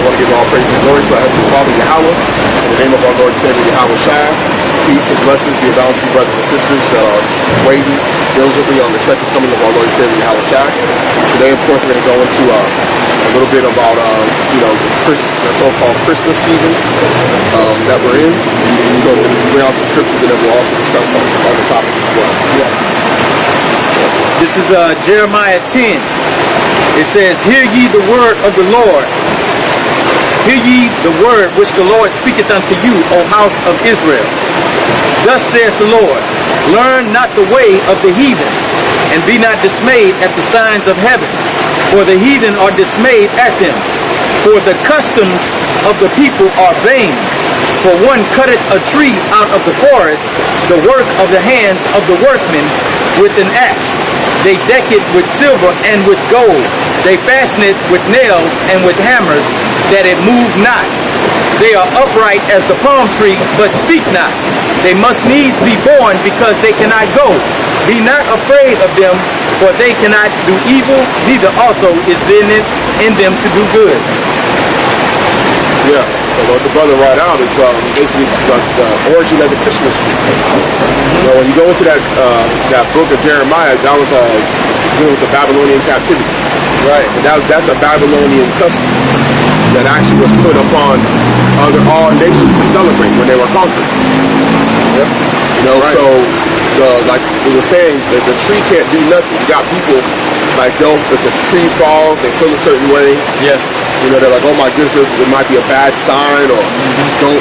want to give all praise and glory to our Heavenly Father, Yahweh, in the name of our Lord and Savior, Yahawashi. Peace and blessings be about you, brothers and sisters that are waiting diligently on the second coming of our Lord and Savior, Yahawashi. Today, of course, we're going to go into a little bit about, the so-called Christmas season that we're in. So we're going to bring out some scriptures, and then we'll also discuss some other topics as well. Yeah. This is Jeremiah 10. It says, "Hear ye the word of the Lord. Hear ye the word which the Lord speaketh unto you, O house of Israel. Thus saith the Lord, learn not the way of the heathen, and be not dismayed at the signs of heaven. For the heathen are dismayed at them. For the customs of the people are vain. For one cutteth a tree out of the forest, the work of the hands of the workmen with an axe. They deck it with silver and with gold. They fasten it with nails and with hammers, that it move not. They are upright as the palm tree, but speak not. They must needs be born, because they cannot go. Be not afraid of them, for they cannot do evil, neither also is in them to do good." Yeah, what the brother wrote out is basically the origin of the Christmas tree. You know, when you go into that book of Jeremiah, that was dealing with the Babylonian captivity. Right. And that's a Babylonian custom that actually was put upon all nations to celebrate when they were conquered. Yep. You know, right. So like we were saying, the tree can't do nothing. You got people like, if the tree falls, they feel a certain way. Yeah. You know, they're like, oh my goodness, it might be a bad sign, or don't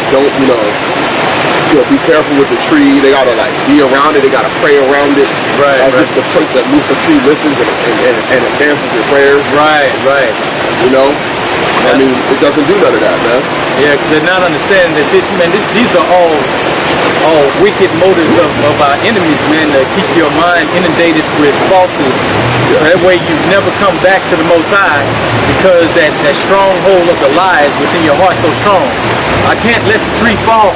be careful with the tree. They gotta be around it. They gotta pray around it. Right. As if at least the tree listens and advances your prayers. Right. You know, I mean, it doesn't do none of that, man. Yeah, because they're not understanding that these are all wicked motives of our enemies, man, to keep your mind inundated with falsehoods. Yeah. That way you never come back to the Most High, because that stronghold of the lies within your heart so strong. I can't let the tree fall.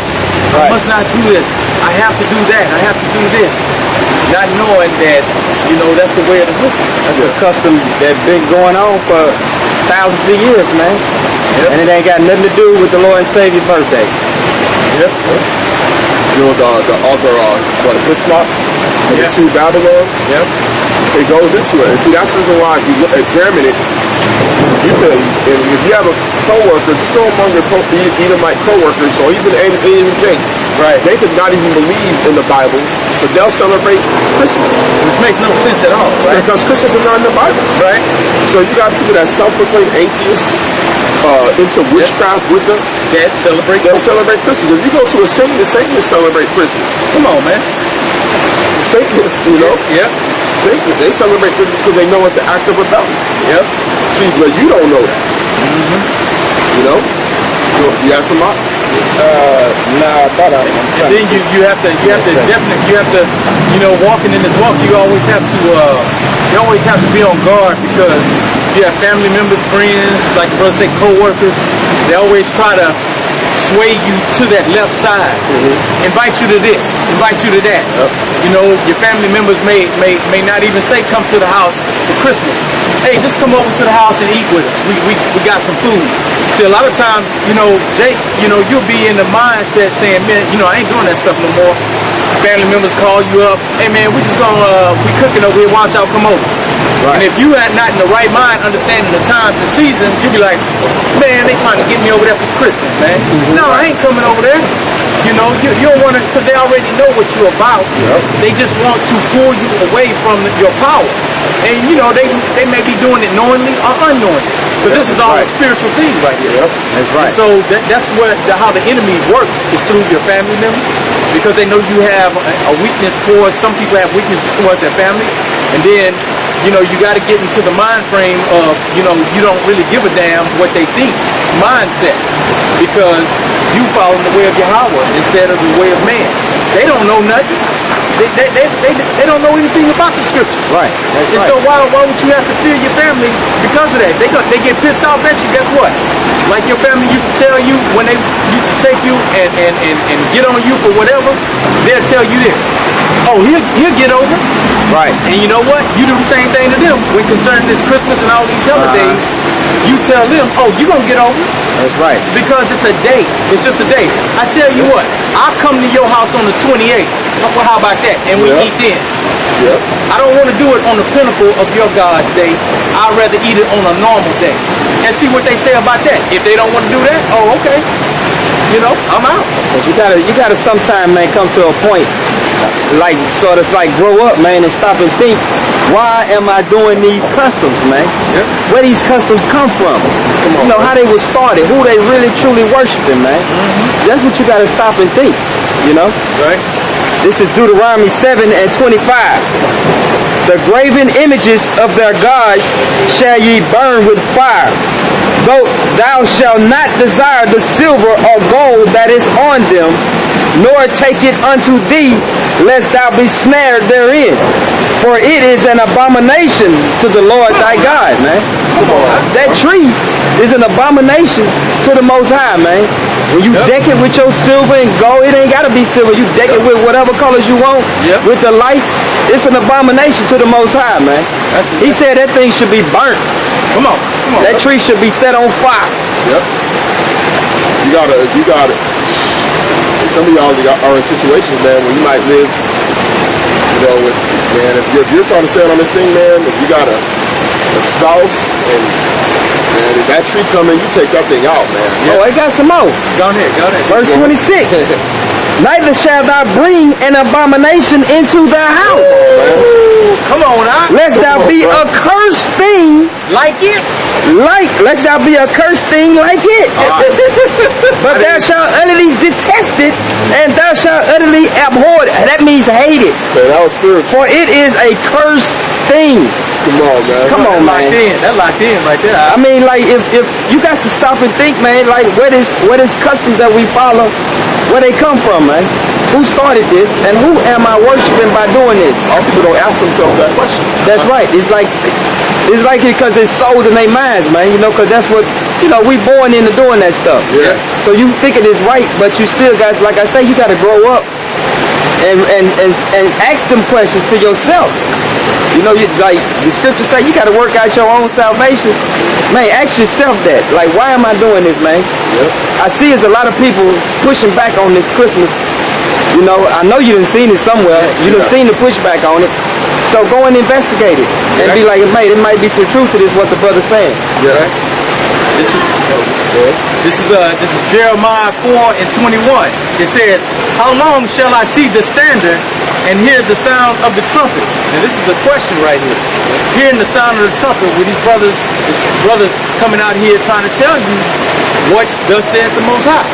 Right. I must not do this. I have to do that. I have to do this. Not knowing that, that's the way of the wicked. That's a custom that's been going on for thousands of years, man. Yep. And it ain't got nothing to do with the Lord and Savior's birthday. Yep. You know, the author, Hislop, the two Babylons. Yep. It goes into it. And see, that's the reason why if you examine it, you can, if you have a coworker, just go among your Edomite coworkers, or even anything. Right. They could not even believe in the Bible, but they'll celebrate Christmas. Which makes no sense at all, right? Because Christmas is not in the Bible. Right. So you got people that self-proclaim atheists, into witchcraft with them. They'll celebrate Christmas. If you go to a Satanist, Satanists celebrate Christmas. Come on, man. Satanists, Yep. Satanists, they celebrate Christmas because they know it's an act of rebellion. Yep. See, but you don't know that. You know? You have some? Nah, I thought I. And then you have to walking in this walk, you always have to be on guard, because you have family members, friends, like the brother say, co-workers. They always try to sway you to that left side. Invite you to this, invite you to that. Your family members may not even say come to the house for Christmas. Hey, just come over to the house and eat with us. We got some food. See, a lot of times, Jake, you'll be in the mindset saying, man, I ain't doing that stuff no more. Family members call you up, hey man, we cooking over here, why don't y'all come over? Right. And if you are not in the right mind, understanding the times and seasons, you'll be like, man, they trying to get me over there for Christmas, man. No, I ain't coming over there. You don't want to, because they already know what you're about. Yep. They just want to pull you away from your power. And, they may be doing it knowingly or unknowingly. Because this is all a spiritual thing right here. Yep. That's right. And so that's how the enemy works, is through your family members. Because they know you have a weakness towards, some people have weaknesses towards their family. And then, you got to get into the mind frame of, you don't really give a damn what they think mindset. Because you follow the way of Yahweh instead of the way of man. They don't know nothing. They don't know anything about the scriptures. Right. And so why would you have to fear your family because of that? They get pissed off at you. Guess what? Like your family used to tell you when they used to take you and get on you for whatever, they'll tell you this. Oh, he'll get over. Right. And you know what? You do the same thing to them when concerning this Christmas and all these holidays. you tell them, oh, you're going to get over it. That's right. Because it's a day. It's just a day. I tell you what, I'll come to your house on the 28th. Well, how about that? And we eat then. Yep. I don't want to do it on the pinnacle of your God's day. I'd rather eat it on a normal day. And see what they say about that. If they don't want to do that, oh, okay. You know, I'm out. But you gotta sometime, man, come to a point, like sort of like grow up, man, and stop and think, why am I doing these customs, man? Yeah. Where these customs come from? You know, how they were started, who they really truly worshiping, man. That's what you gotta stop and think, you know? Right. This is Deuteronomy 7 and 25. The graven images of their gods shall ye burn with fire. Though thou shalt not desire the silver or gold that is on them, nor take it unto thee, lest thou be snared therein. For it is an abomination to the Lord thy God, man. That tree is an abomination to the Most High, man. When you deck it with your silver and gold, it ain't got to be silver. You deck it with whatever colors you want, with the lights. It's an abomination to the Most High, man. He said that thing should be burnt. Come on. That tree should be set on fire. Yep. You gotta. Some of y'all are in situations, man, where you might live, you know, with, man, if you're trying to stand on this thing, man, if you got a spouse and if that tree come in, you take that thing out, man. Oh, I got some more. Go ahead. Verse 26. Neither shalt thou bring an abomination into thy house. Come on, lest thou be a cursed thing like it. Lest thou be a cursed thing like it. But thou shalt utterly detest it, and thou shalt utterly abhor it. That means hate it. Man, that was spiritual. For it is a cursed thing. Come on, man. Come on, man. That locked in right there. I mean, like, if you got to stop and think, man, like, what is customs that we follow, where they come from, man? Who started this, and who am I worshiping by doing this? All people don't ask themselves that question. That's right. It's like because it's sold in their minds, man. You know, because that's what, you know, we born into doing that stuff. Yeah. So you think it is right, but you still got, like I say, you got to grow up and ask them questions to yourself. You know, like the scriptures say, you got to work out your own salvation. Man, ask yourself that. Like, why am I doing this, man? Yep. I see there's a lot of people pushing back on this Christmas. You know, I know you done seen it somewhere. You done seen the pushback on it. So go and investigate it and be like, mate, it might be some truth to this, what the brother's saying. Yeah. This is Jeremiah 4 and 21. It says, how long shall I see the standard and hear the sound of the trumpet? Now this is the question right here. Hearing the sound of the trumpet with these brothers coming out here trying to tell you what thus saith the Most High.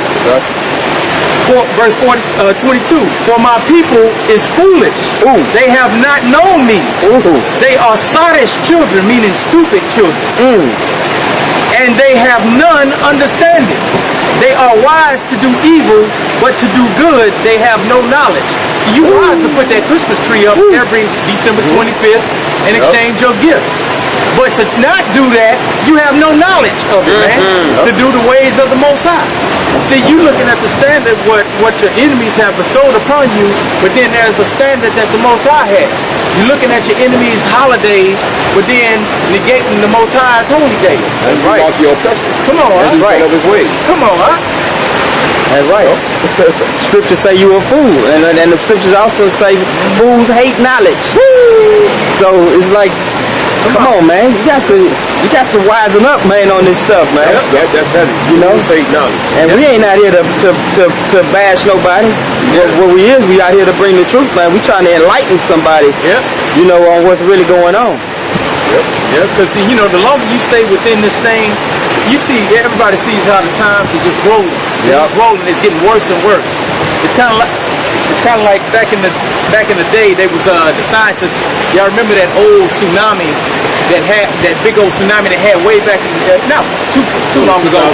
Verse 22, for my people is foolish. Ooh. They have not known me. Ooh. They are sottish children, meaning stupid children. And they have none understanding. They are wise to do evil, but to do good they have no knowledge. So you wise to put that Christmas tree up every December 25th and exchange your gifts. But to not do that, you have no knowledge of it, man. To do the ways of the Most High. See, you looking at the standard what your enemies have bestowed upon you, but then there's a standard that the Most High has. You're looking at your enemies' holidays, but then negating the Most High's holy days. That's right. Your oppressor. Come on, that's right. Of his ways. Come on, That's right. Scriptures say you a fool, and the scriptures also say fools hate knowledge. So it's like, come on, man. You got to wisen up, man, on this stuff, man. That's heavy. You know, hate knowledge. And we ain't out here to bash nobody. What we out here to bring the truth, man. We trying to enlighten somebody. You know, on what's really going on. Because you know, the longer you stay within this thing, you see, everybody sees how the times are just rolling. It's rolling. It's getting worse and worse. It's kind of like back in the day, they was the scientists. Y'all remember that old tsunami that big old tsunami that had way back in too long ago,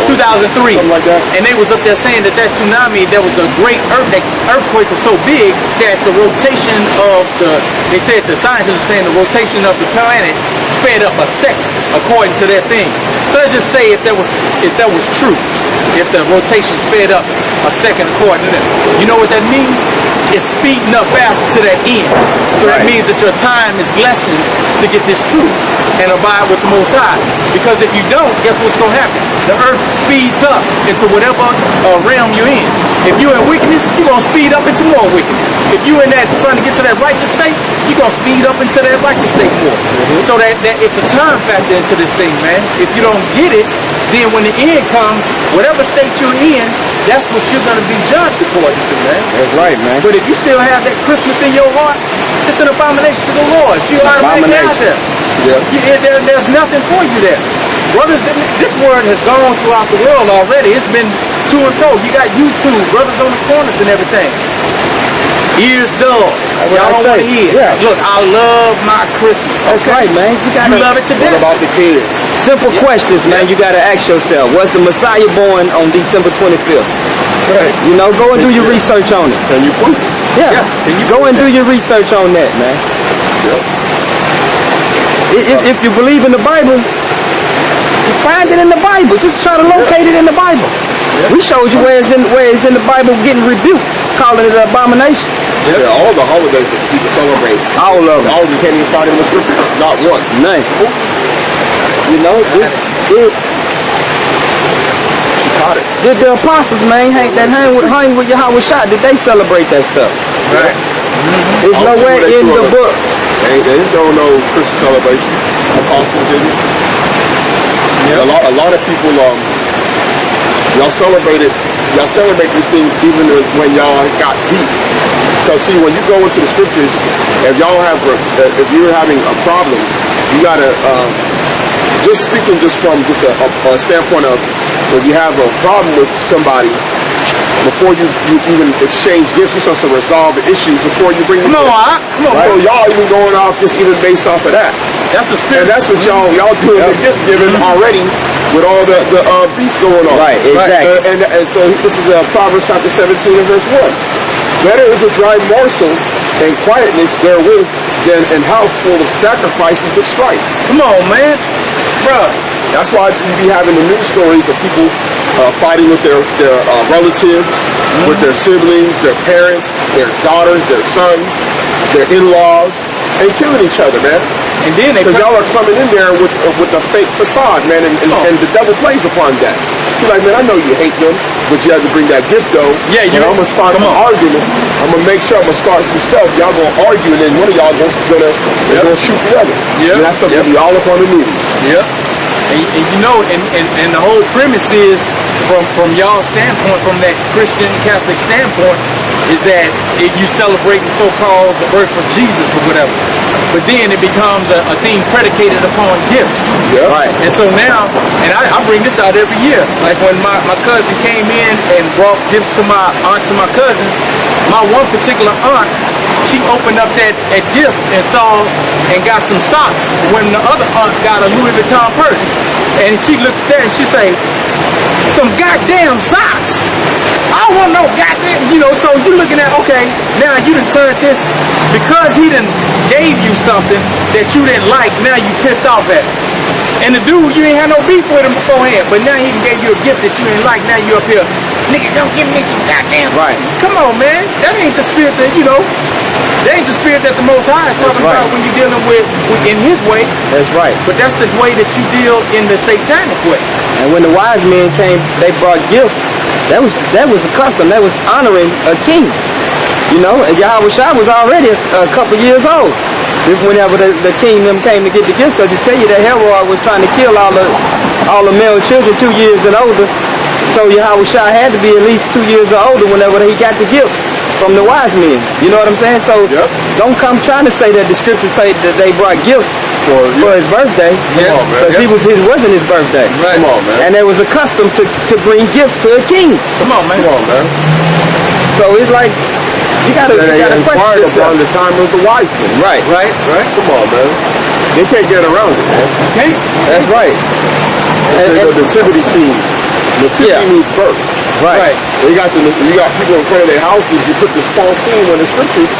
2003. Something like that. And they was up there saying that tsunami, there was a great earthquake was so big that the rotation of they said the scientists were saying the rotation of the planet sped up a second according to their thing. So let's just say if that was true, if the rotation sped up a second according to them, you know what that means? is speeding up faster to that end. So that means that your time is lessened to get this truth and abide with the Most High. Because if you don't, guess what's going to happen? The earth speeds up into whatever realm you're in. If you're in wickedness, you're going to speed up into more wickedness. If you're in that trying to get to that righteous state, you're going to speed up into that righteous state more. So that it's a time factor into this thing, man. If you don't get it, then when the end comes, whatever state you're in, that's what you're going to be judged according to, man. That's right, man. But if you still have that Christmas in your heart, it's an abomination to the Lord. You automatically out there. There's nothing for you there. Brothers, this word has gone throughout the world already. It's been to and fro. You got YouTube, brothers on the corners and everything. Ears dull. Y'all don't want to hear. Yeah. Look, I love my Christmas. That's right, man. You love it to death. What about the kids? Simple questions, man. You got to ask yourself, was the Messiah born on December 25th? Right. You know, go and do your research on it. Can you prove it? Yeah. Can you go and do your research on that, man. Yep. If you believe in the Bible, you find it in the Bible. Just try to locate it in the Bible. We showed you where it's in the Bible getting rebuked, calling it an abomination. Yeah, all the holidays that people celebrate. All of them. All of them can't even find it in the scripture. Not one. None. You know, She caught it. did the apostles, man, hang with Yahawashi, did they celebrate that stuff? Right. It's nowhere in the book. They don't know Christmas celebration. Apostles didn't. Yeah. A lot of people y'all celebrate these things even when y'all got beef. Because see, when you go into the scriptures, if you're having a problem, you gotta just speaking from a standpoint of if you have a problem with somebody, before you even exchange gifts, you're supposed to resolve the issues before you bring them. Come on. Right? So y'all even going off just even based off of that. That's the spirit. And that's what y'all doing the gift giving already with all the beef going on. Right, exactly. And so this is Proverbs chapter 17 and verse 1. Better is a dry morsel and quietness therewith than an house full of sacrifices with strife. Come on, man. Bruh. That's why you be having the news stories of people fighting with their relatives, with their siblings, their parents, their daughters, their sons, their in-laws, and killing each other, man. And then because y'all are coming in there with a fake facade, man, and the devil plays upon that. You're like, man, I know you hate them, but you have to bring that gift, though. Yeah, I'm gonna start an argument. I'm gonna make sure I'm gonna start some stuff. Y'all gonna argue, and then one of y'all gonna shoot the other. Yeah, and that's something to be all up on the news. Yep. And you know, and the whole premise is from y'all's standpoint, from that Christian Catholic standpoint, is that if you celebrate the so-called the birth of Jesus or whatever, but then it becomes a thing predicated upon gifts. Yeah. Right. And so now, and I bring this out every year. Like when my cousin came in and brought gifts to my aunts and my cousins, my one particular aunt, she opened up that gift and saw and got some socks when the other aunt got a Louis Vuitton purse. And she looked at that and she said, some goddamn socks. I don't want no goddamn, so you're looking at, okay, now you done turned this, because he done gave you something that you didn't like, now you pissed off at him. And the dude, you ain't had no beef with him beforehand, but now he gave you a gift that you didn't like, now you up here, nigga, don't give me some goddamn right. Come on, man. That ain't the spirit that, that ain't the spirit that the Most High is talking about when you're dealing with in his way. That's right. But that's the way that you deal in the satanic way. And when the wise men came, they brought gifts. That was a custom. That was honoring a king. And Yahawashi was already a couple years old. Whenever the king them came to get the gift, because they tell you that Herod was trying to kill all the male children 2 years and older. So Yahawashi had to be at least 2 years or older whenever he got the gifts from the wise men. You know what I'm saying? So don't come trying to say that the scriptures say that they brought gifts for his birthday. Because it wasn't his birthday. Right. Come on, man. And there was a custom to bring gifts to a king. Come on, man. So it's like, you gotta question yourself. On the time of the wise men. Right. Come on, man. They can't get around it, man. Okay. That's right. The nativity scene. Nativity means birth. Right. You got people in front of their houses. You put this false scene on the scriptures.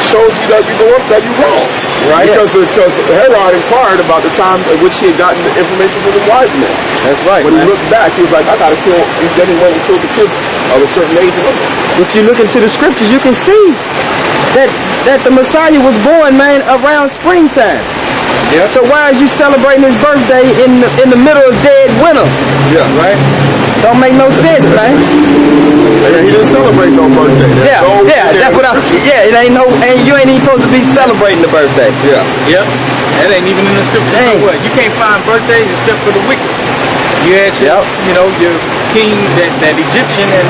shows you that you're wrong. Right. Because Herod inquired about the time at which he had gotten the information from the wise men. That's right. When he looked back, he was like, I gotta kill. Then he went and killed the kids of a certain age and older. If you look into the scriptures, you can see that the Messiah was born, man, around springtime. Yeah. So why is you celebrating his birthday in the middle of dead winter? Yeah. Right? Don't make no sense, man. And he didn't celebrate no birthday. That's what it ain't no, and you ain't even supposed to be celebrating the birthday. Yeah. Yep. That ain't even in the scripture. You know what? You can't find birthdays except for the wicked. You had your, your king, that Egyptian, and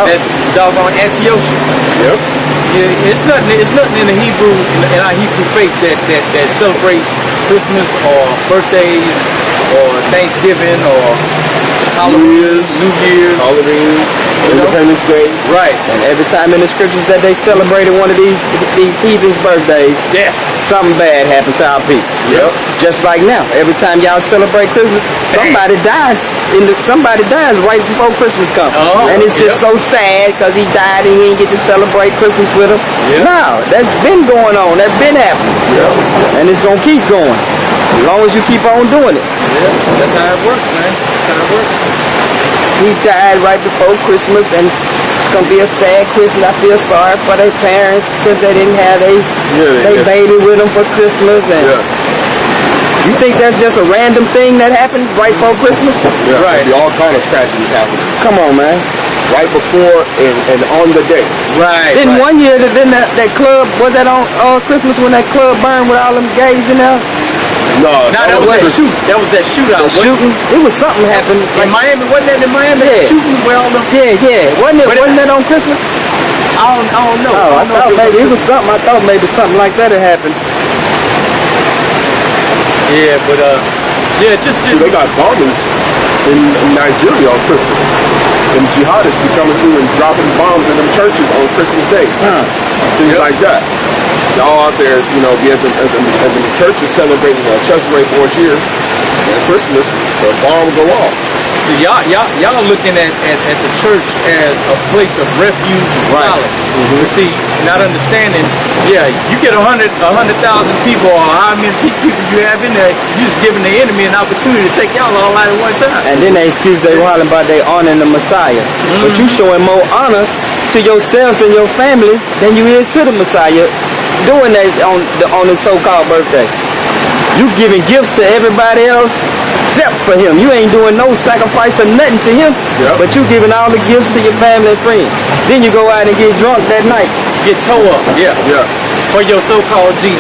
that doggone Antiochus. Yep. Yeah, it's nothing in the Hebrew, in our Hebrew faith that celebrates Christmas or birthdays or Thanksgiving or Halloween, New Year's, Independence Day. Right. And every time in the scriptures that they celebrated one of these heathens' birthdays, something bad happened to our people. Yep. Just like now, every time y'all celebrate Christmas, somebody dies right before Christmas comes. And it's just so sad because he died and he didn't get to celebrate Christmas with him. No, that's been going on. That's been happening. And it's going to keep going as long as you keep on doing it. That's how it works, man. That's how it works. He died right before Christmas, and it's going to be a sad Christmas. I feel sorry for their parents because they didn't have their baby with them for Christmas. And you think that's just a random thing that happened right before Christmas? Yeah, right. All kind of tragedies happen. Come on, man. Right before and on the day. Right. Then one year, that club, was that on Christmas when that club burned with all them gays in there? No, that was that shoot. That was that shootout. Shooting. It was something happened in Miami. Wasn't that in Miami? Yeah. Shooting where all them. Yeah. Wasn't that on Christmas? I don't know. Oh, I thought maybe it was something. I thought maybe something like that had happened. Yeah, but just they got bombings in Nigeria on Christmas. And jihadists be coming through and dropping bombs in them churches on Christmas Day. Things like that. Y'all out there, be at the church is celebrating Chesapeake Boys year, and Christmas, the bombs go off. So y'all looking at the church as a place of refuge and solace. But see, not understanding, you get 100,000 people, or how many people you have in there, you just giving the enemy an opportunity to take y'all all out at one time. And then they excuse they whiling about they honoring the Messiah. But you showing more honor to yourselves and your family than you is to the Messiah doing that on his so-called birthday. You giving gifts to everybody else except for him. You ain't doing no sacrifice or nothing to him, but you giving all the gifts to your family and friends. Then you go out and get drunk that night. Get toe up. For your so-called Jesus.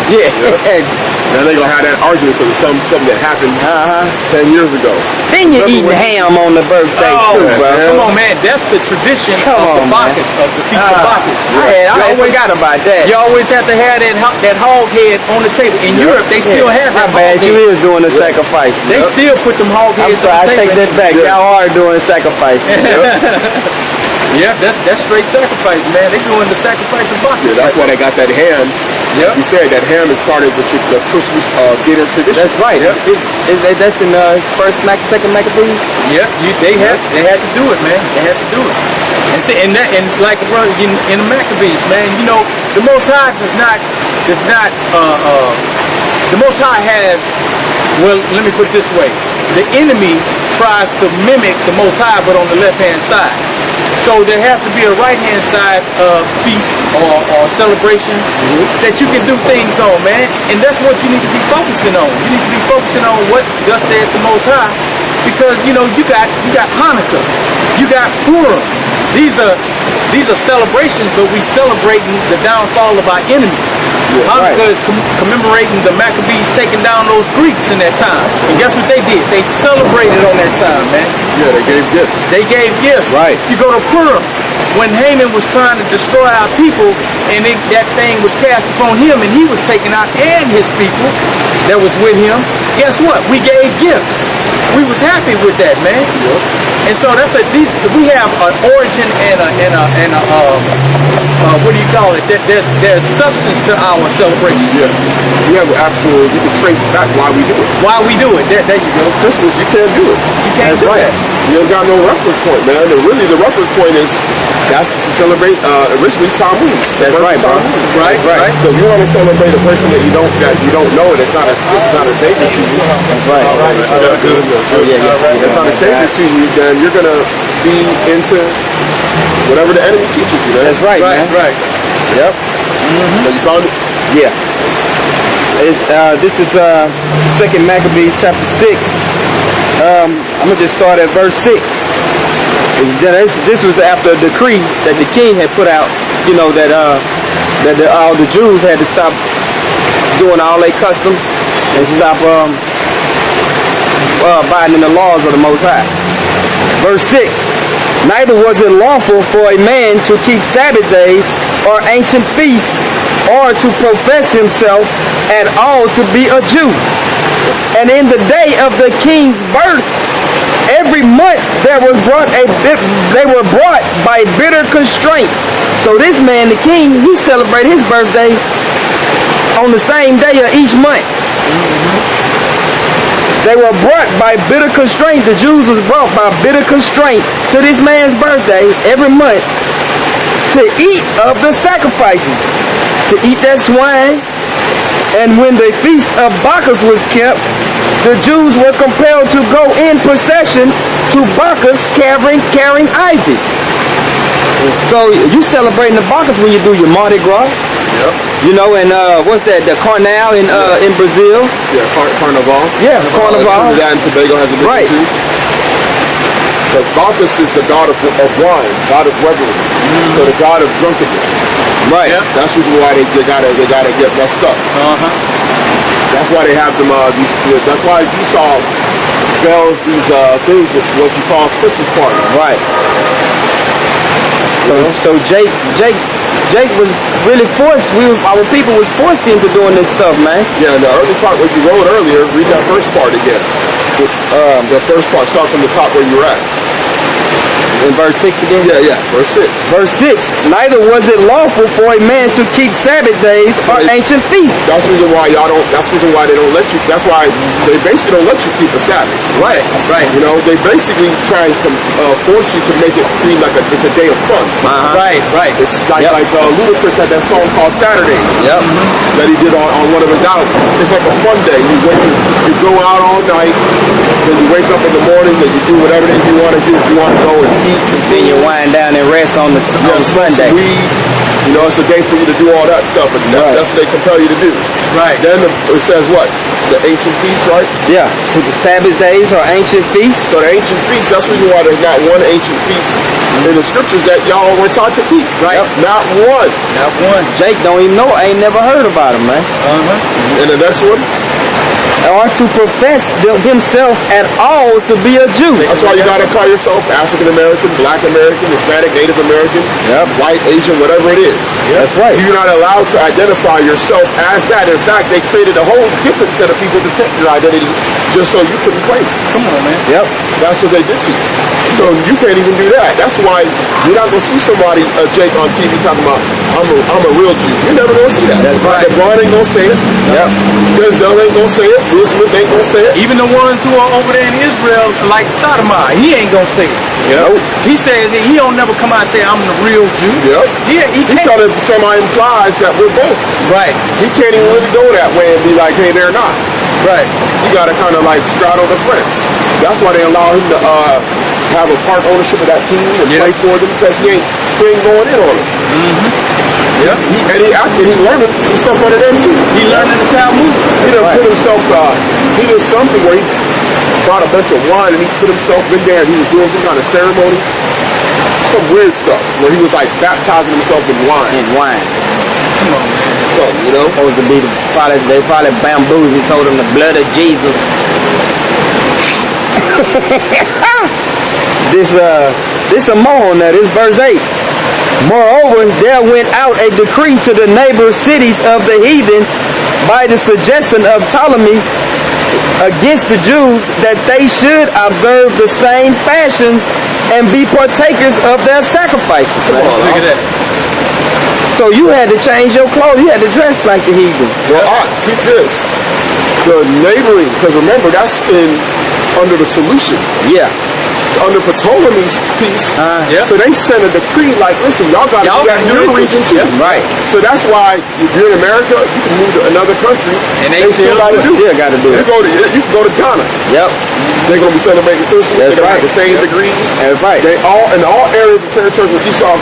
Now they're going to have that argument because it's something that happened 10 years ago. Then you eating ham on the birthday too, bro. Come on, man. That's the tradition of the Bacchus, of the Feast of Bacchus. I forgot about that. You always have to have that hog head on the table. In Europe, they still have that hog head. You is doing the sacrifice. They still put them hog heads on the table. I take that back. Y'all are doing sacrifice. Yeah, that's straight sacrifice, man. They doing the sacrifice of Bacchus. Yeah, that's why they got that ham. Like you said, that ham is part of the Christmas dinner tradition. That's right. That's in second Maccabees. Yeah, they had to do it, man. They had to do it. And like in the Maccabees, man, the Most High the Most High has. Well, let me put it this way: the enemy tries to mimic the Most High, but on the left-hand side. So there has to be a right-hand side feast or celebration that you can do things on, man. And that's what you need to be focusing on. You need to be focusing on what thus saith the Most High, because you got Hanukkah, you got Purim. These are celebrations, but we celebrating the downfall of our enemies. Hanukkah is commemorating the Maccabees taking down those Greeks in that time. And guess what they did? They celebrated on that time, man. Yeah, they gave gifts. They gave gifts. Right. You go to Purim, when Haman was trying to destroy our people, and that thing was cast upon him, and he was taken out, and his people that was with him. Guess what? We gave gifts. We was happy with that, man. And so we have an origin and a what do you call it? There's substance to our celebration. Yeah. You can trace back why we do it. Why we do it. There you go. Christmas, you can't do it. You can't do that. You ain't got no reference point, man. And really, the reference point is that's to celebrate originally Tammuz. That's right, bro. Right. So if you want to celebrate a person that you don't know, and it's not a savior to you. That's right. It's not a savior to you. Then you're gonna be into whatever the enemy teaches you. Man. That's right, man. Right. Yep. So you found it? Yeah. This is 2 Maccabees chapter 6. I'm gonna just start at verse 6. This was after a decree that the king had put out. You know that all the Jews had to stop doing all their customs and stop abiding the laws of the Most High. Verse 6. Neither was it lawful for a man to keep Sabbath days or ancient feasts, or to profess himself at all to be a Jew. And in the day of the king's birth, every month they were brought by bitter constraint. So this man, the king, he celebrated his birthday on the same day of each month. They were brought by bitter constraint. The Jews was brought by bitter constraint to this man's birthday every month to eat of the sacrifices, to eat that swine. And when the feast of Bacchus was kept, the Jews were compelled to go in procession to Bacchus carrying ivy. So you celebrating the Bacchus when you do your Mardi Gras. Yep. You know, and what's that? The Carnival in Brazil. Yeah, Carnival. Yeah, Carnival. Trinidad and Tobago has a big Right. too. Because Bacchus is the god of wine, god of revelry, so the god of drunkenness. Right. Yep. That's the reason why they gotta get messed up. That's why they have them. That's why Esau sells these things with what you call Christmas party. Right. So Jake was really forced. Our people was forced into doing this stuff, man. Yeah, and the early part where you wrote earlier, read that first part again. The first part, start from the top where you're at. In verse 6 again? Yeah, verse 6. Verse 6. Neither was it lawful for a man to keep Sabbath days or ancient feasts. That's the reason why that's the reason why they don't let you. That's why they basically don't let you keep a Sabbath. Right. You know, they basically try and force you to make it seem like it's a day of fun. Right. It's like Ludacris had that song called Saturdays. Yep. That he did on one of his albums. It's like a fun day. You go out all night, then you wake up in the morning, then you do whatever it is you want to do. If you want to go and eat some Then food, you wind down and rest on smoke Sunday. some weed. You know, it's a day for you to do all that stuff, and that's what they compel you to do. Right. Then it says what? The ancient feast, right? Yeah. So the Sabbath days or ancient feasts. So the ancient feast, that's the reason why there's not one ancient feast in the scriptures that y'all were taught to keep. Right. Not one. Not one. Jake don't even know. I ain't never heard about him, man. And the next one? Or to profess himself at all to be a Jew. That's why you gotta call yourself African American, Black American, Hispanic, Native American, white, Asian, whatever it is. That's right. You're not allowed to identify yourself as that. In fact, they created a whole different set of people to take your identity just so you couldn't claim it. Come on, man. Yep. That's what they did to you. So you can't even do that. That's why you're not gonna see somebody, Jake, on TV talking about I'm a real Jew. You're never gonna see that. That's right. LeBron ain't gonna say it. Yep. Denzel ain't gonna say it. Will Smith ain't gonna say it. Even the ones who are over there in Israel, like Stoudemire, he ain't gonna say it. Yep. He says that he don't never come out and say I'm the real Jew. Yep. He He thought it semi-implies that we're both. Right. He can't even really go that way and be like, hey, they're not. Right. You gotta kind of like straddle the fence. That's why they allow him to have a part ownership of that team and play for them, because he ain't going in on them. Yeah. He learned some stuff out of them too. He learned in the Talmud. He done put himself. He did something where he brought a bunch of wine and he put himself in there and he was doing some kind of ceremony. Some weird stuff where he was like baptizing himself in wine. Come on, man. Something, you know. Supposed to be they probably bamboozled. He told him the blood of Jesus. This a more on that. This verse 8. Moreover, there went out a decree to the neighbor cities of the heathen by the suggestion of Ptolemy against the Jews, that they should observe the same fashions and be partakers of their sacrifices. Look at that. So you had to change your clothes. You had to dress like the heathen. Well, keep this. The neighboring, because remember, that's under the solution. Yeah. under Ptolemy's peace. Yeah. So they sent a decree like, listen, y'all got to do that in your region too. Yeah. Right. So that's why if you're in America, you can move to another country And they still still got to do it. Still got to do You it. can go to Ghana. Yep. They're going to be celebrating Christmas. That's They're going right. to have the same degrees. That's right. They all in all areas of territories where Esau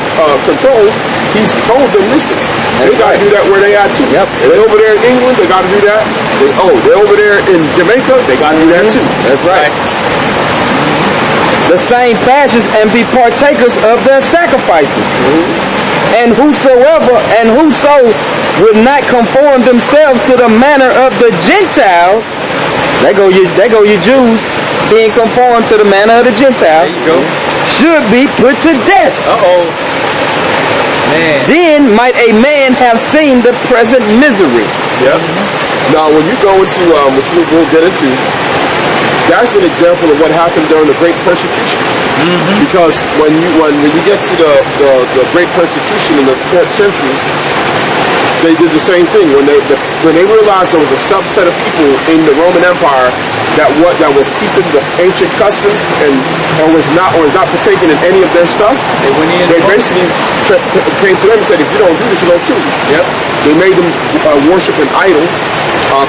controls. He's told them, listen, they got to do that where they at too. Yep. If they're over there in England, they got to do that. They're over there in Jamaica, they got to do that too. That's right. The same fashions and be partakers of their sacrifices. And whoso would not conform themselves to the manner of the Gentiles, there go your Jews being conformed to the manner of the Gentiles, There you go. should be put to death. Uh-oh. Man. Then might a man have seen the present misery. Yep. Now, when you go into, which we'll get into, that's an example of what happened during the Great Persecution. Because when you get to the Great Persecution in the 4th century, they did the same thing. When they realized there was a subset of people in the Roman Empire that was keeping the ancient customs and was not partaking in any of their stuff, they basically came to them and said, if you don't do this, we're going to kill you. Yep. They made them worship an idol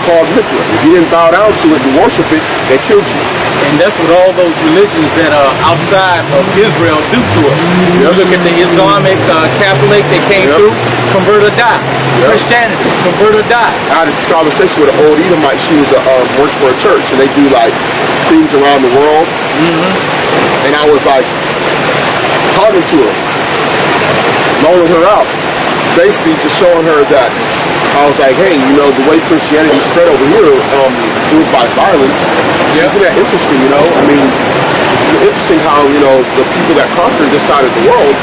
called Mithra. If you didn't bow down to it and worship it, they killed you. And that's what all those religions that are outside of Israel do to us. You look at the Islamic, Catholic, they came through, convert or die. Christianity, convert or die. I had this conversation with an old Edomite. She works for a church, and they do like things around the world. And I was like talking to her, loaning her out, basically just showing her that I was like, hey, the way Christianity spread over here, it was by violence. Yeah. Isn't that interesting? I mean, it's interesting how the people that conquered this side of the world,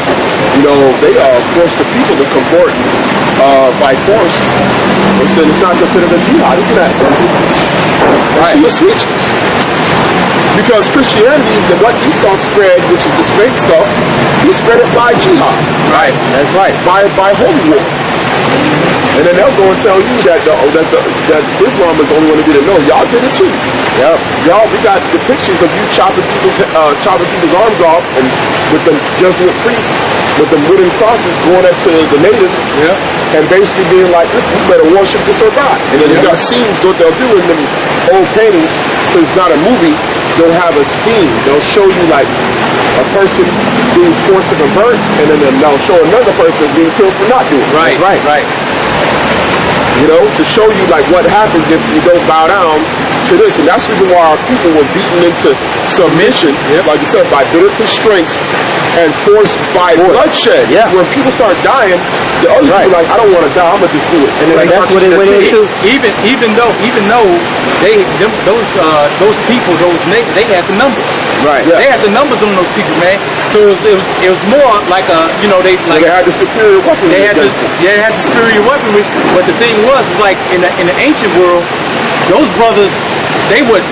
they forced the people to convert by force. They said it's not considered a jihad. Isn't that something? Right. She was speechless. Because Christianity, what Esau spread, which is this fake stuff, he spread it by jihad. Right. That's right. By holy war. And then they'll go and tell you that Islam is the only one to do it. No, y'all did it too. Yep. Y'all, we got the pictures of you chopping people's arms off, and with the Jesuit priests with the wooden crosses going up to the natives, and basically being like, listen, you better worship this or die. And then you got scenes. What they'll do in them old paintings, because it's not a movie, they'll have a scene. They'll show you like a person being forced to convert, and then they'll show another person being killed for not doing it. Right. To show you like what happens if you don't bow down to this. And that's the reason why our people were beaten into submission, like you said, by bitter constraints and forced by bloodshed. Yeah. When people start dying, the other people are like, I don't want to die, I'm gonna just do it. And then That's what it went into. Even though those people, they had the numbers. Right. Yeah. They had the numbers on those people, man. So it was more like they had the superior weaponry. They had the superior weaponry. But the thing was, is like in the ancient world, those brothers, they would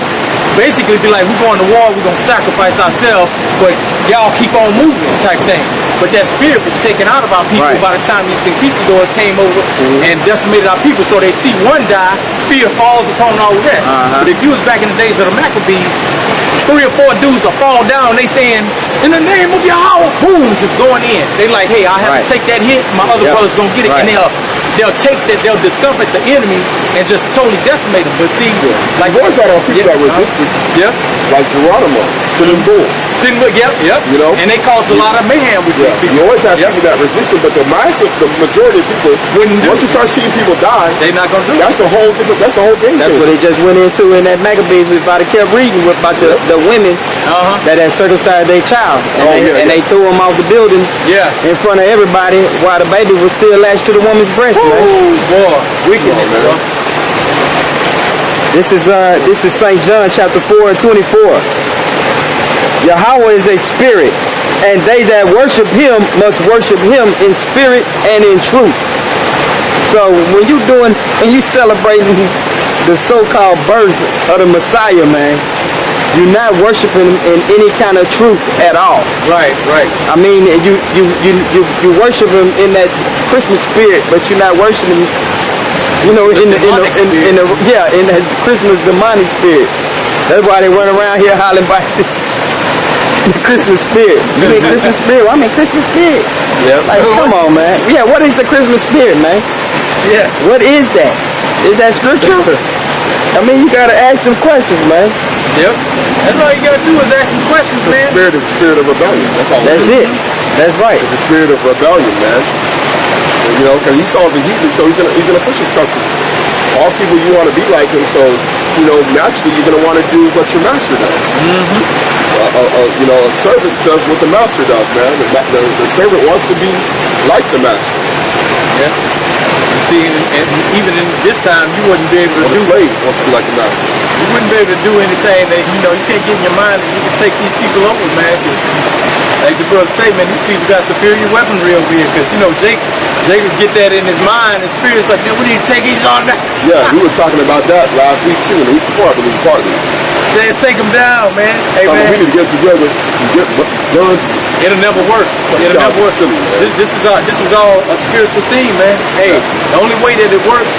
basically be like, we're going to war, we're going to sacrifice ourselves, but y'all keep on moving type thing. But that spirit was taken out of our people by the time these conquistadors came over and decimated our people. So they see one die, fear falls upon all the rest. But if you was back in the days of the Maccabees, 3 or 4 dudes will fall down, they saying, in the name of Yahweh, boom, just going in. They like, hey, I have to take that hit, my other brother's going to get it. And they'll take that, they'll discomfort the enemy and just totally decimate them. But see, like boys had our people that resisted. Like Geronimo, Sitting Bull. And they caused a lot of mayhem with these people. You always have people that resisted, but the majority of people wouldn't. Once you start seeing people die, they're not gonna do that's a whole different. That's a whole game. That's what they just went into in that Maccabees. We about to kept reading about the women that had circumcised their child, and they threw them off the building in front of everybody while the baby was still latched to the woman's breast. Boy, wickedness, bro. This is St. John chapter 4 and 24. Yahweh is a spirit, and they that worship him must worship him in spirit and in truth. So when you celebrating the so-called birth of the Messiah, man, you're not worshiping him in any kind of truth at all. Right. I mean, you worship him in that Christmas spirit, but you're not worshiping him, in that Christmas demonic spirit. That's why they run around here hollering by. Christmas spirit. You mean Christmas spirit? Well, I mean Christmas spirit. Yep. Like, come on, man. Yeah, what is the Christmas spirit, man? Yeah. What is that? Is that scripture? I mean, you gotta ask them questions, man. Yep. That's all you gotta do is ask some questions, The man. spirit is the spirit of rebellion. That's all. That's it. That's right. It's the spirit of rebellion, man. You know, because Esau's a heathen, so he's gonna push his customer. All people you want to be like him, so you know naturally you're gonna want to do what your master does. You know, a servant does what the master does, man. The servant wants to be like the master. Yeah. See, and even in this time, you wouldn't be able to The do. slave wants to be like the master. You wouldn't be able to do anything that you can't get in your mind that you can take these people over, man. 'Cause like the brother say, man, these people got superior weaponry over here. Because Jake would get that in his mind. His spirit's like, man, we need to take these on down. Yeah, we was talking about that last week too, and the week before, I believe, partly. Said, take them down, man. Hey, We man, need to get together and get guns. it'll never work. It'll never work. Silly, man. This is all a spiritual thing, man. Hey, the only way that it works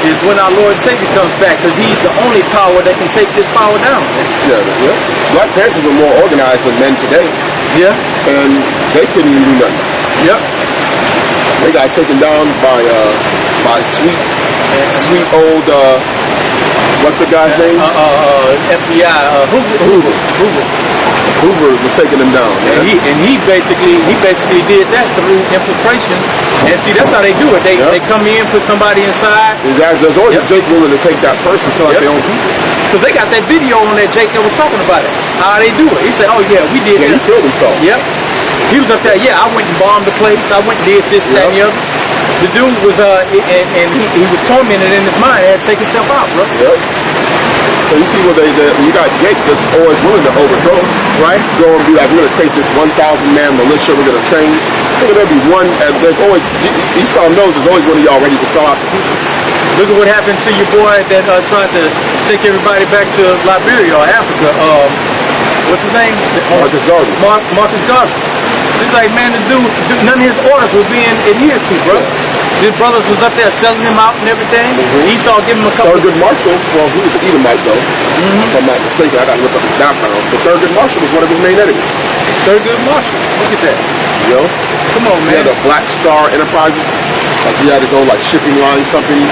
is when our Lord and Savior comes back, because He's the only power that can take this power down. Yeah. Black Panthers are more organized than men today, Yeah. and they couldn't even do nothing. Yep. They got taken down by sweet old what's the guy's name? FBI. Hoover was taking them down. And Man. he basically did that through infiltration. And see, that's how they do it. They come in, put somebody inside. Exactly. There's always a Jake willing to take that person, so like they own people. Because they got that video on that Jake that was talking about it. How they do it. He said, oh yeah, we did Yeah, he that. killed himself. Yep. He was up there, I went and bombed the place. I went and did this, that, and the other. The dude was, and he was tormented in his mind. He had to take himself out, bro. Yep. So you see what you got Jake that's always willing to overthrow, right? Go and be like, we're gonna create this 1,000-man militia. We're gonna train. There'll be one. And there's always Esau knows there's always one of y'all ready to sell out the people. Look at what happened to your boy that tried to take everybody back to Liberia or Africa. What's his name? Marcus Garvey. Marcus Garvey. It's like, man, the dude, none of his orders were being adhered to, bro. His brothers was up there selling him out and everything. Esau gave him a couple. Thurgood Marshall, well, he was an Edomite though. If I'm not mistaken, I got to look up his background. But Thurgood Marshall was one of his main enemies. Thurgood Marshall. Look at that. You know? Come on, He man. had a Black Star Enterprises. Like he had his own like shipping line company.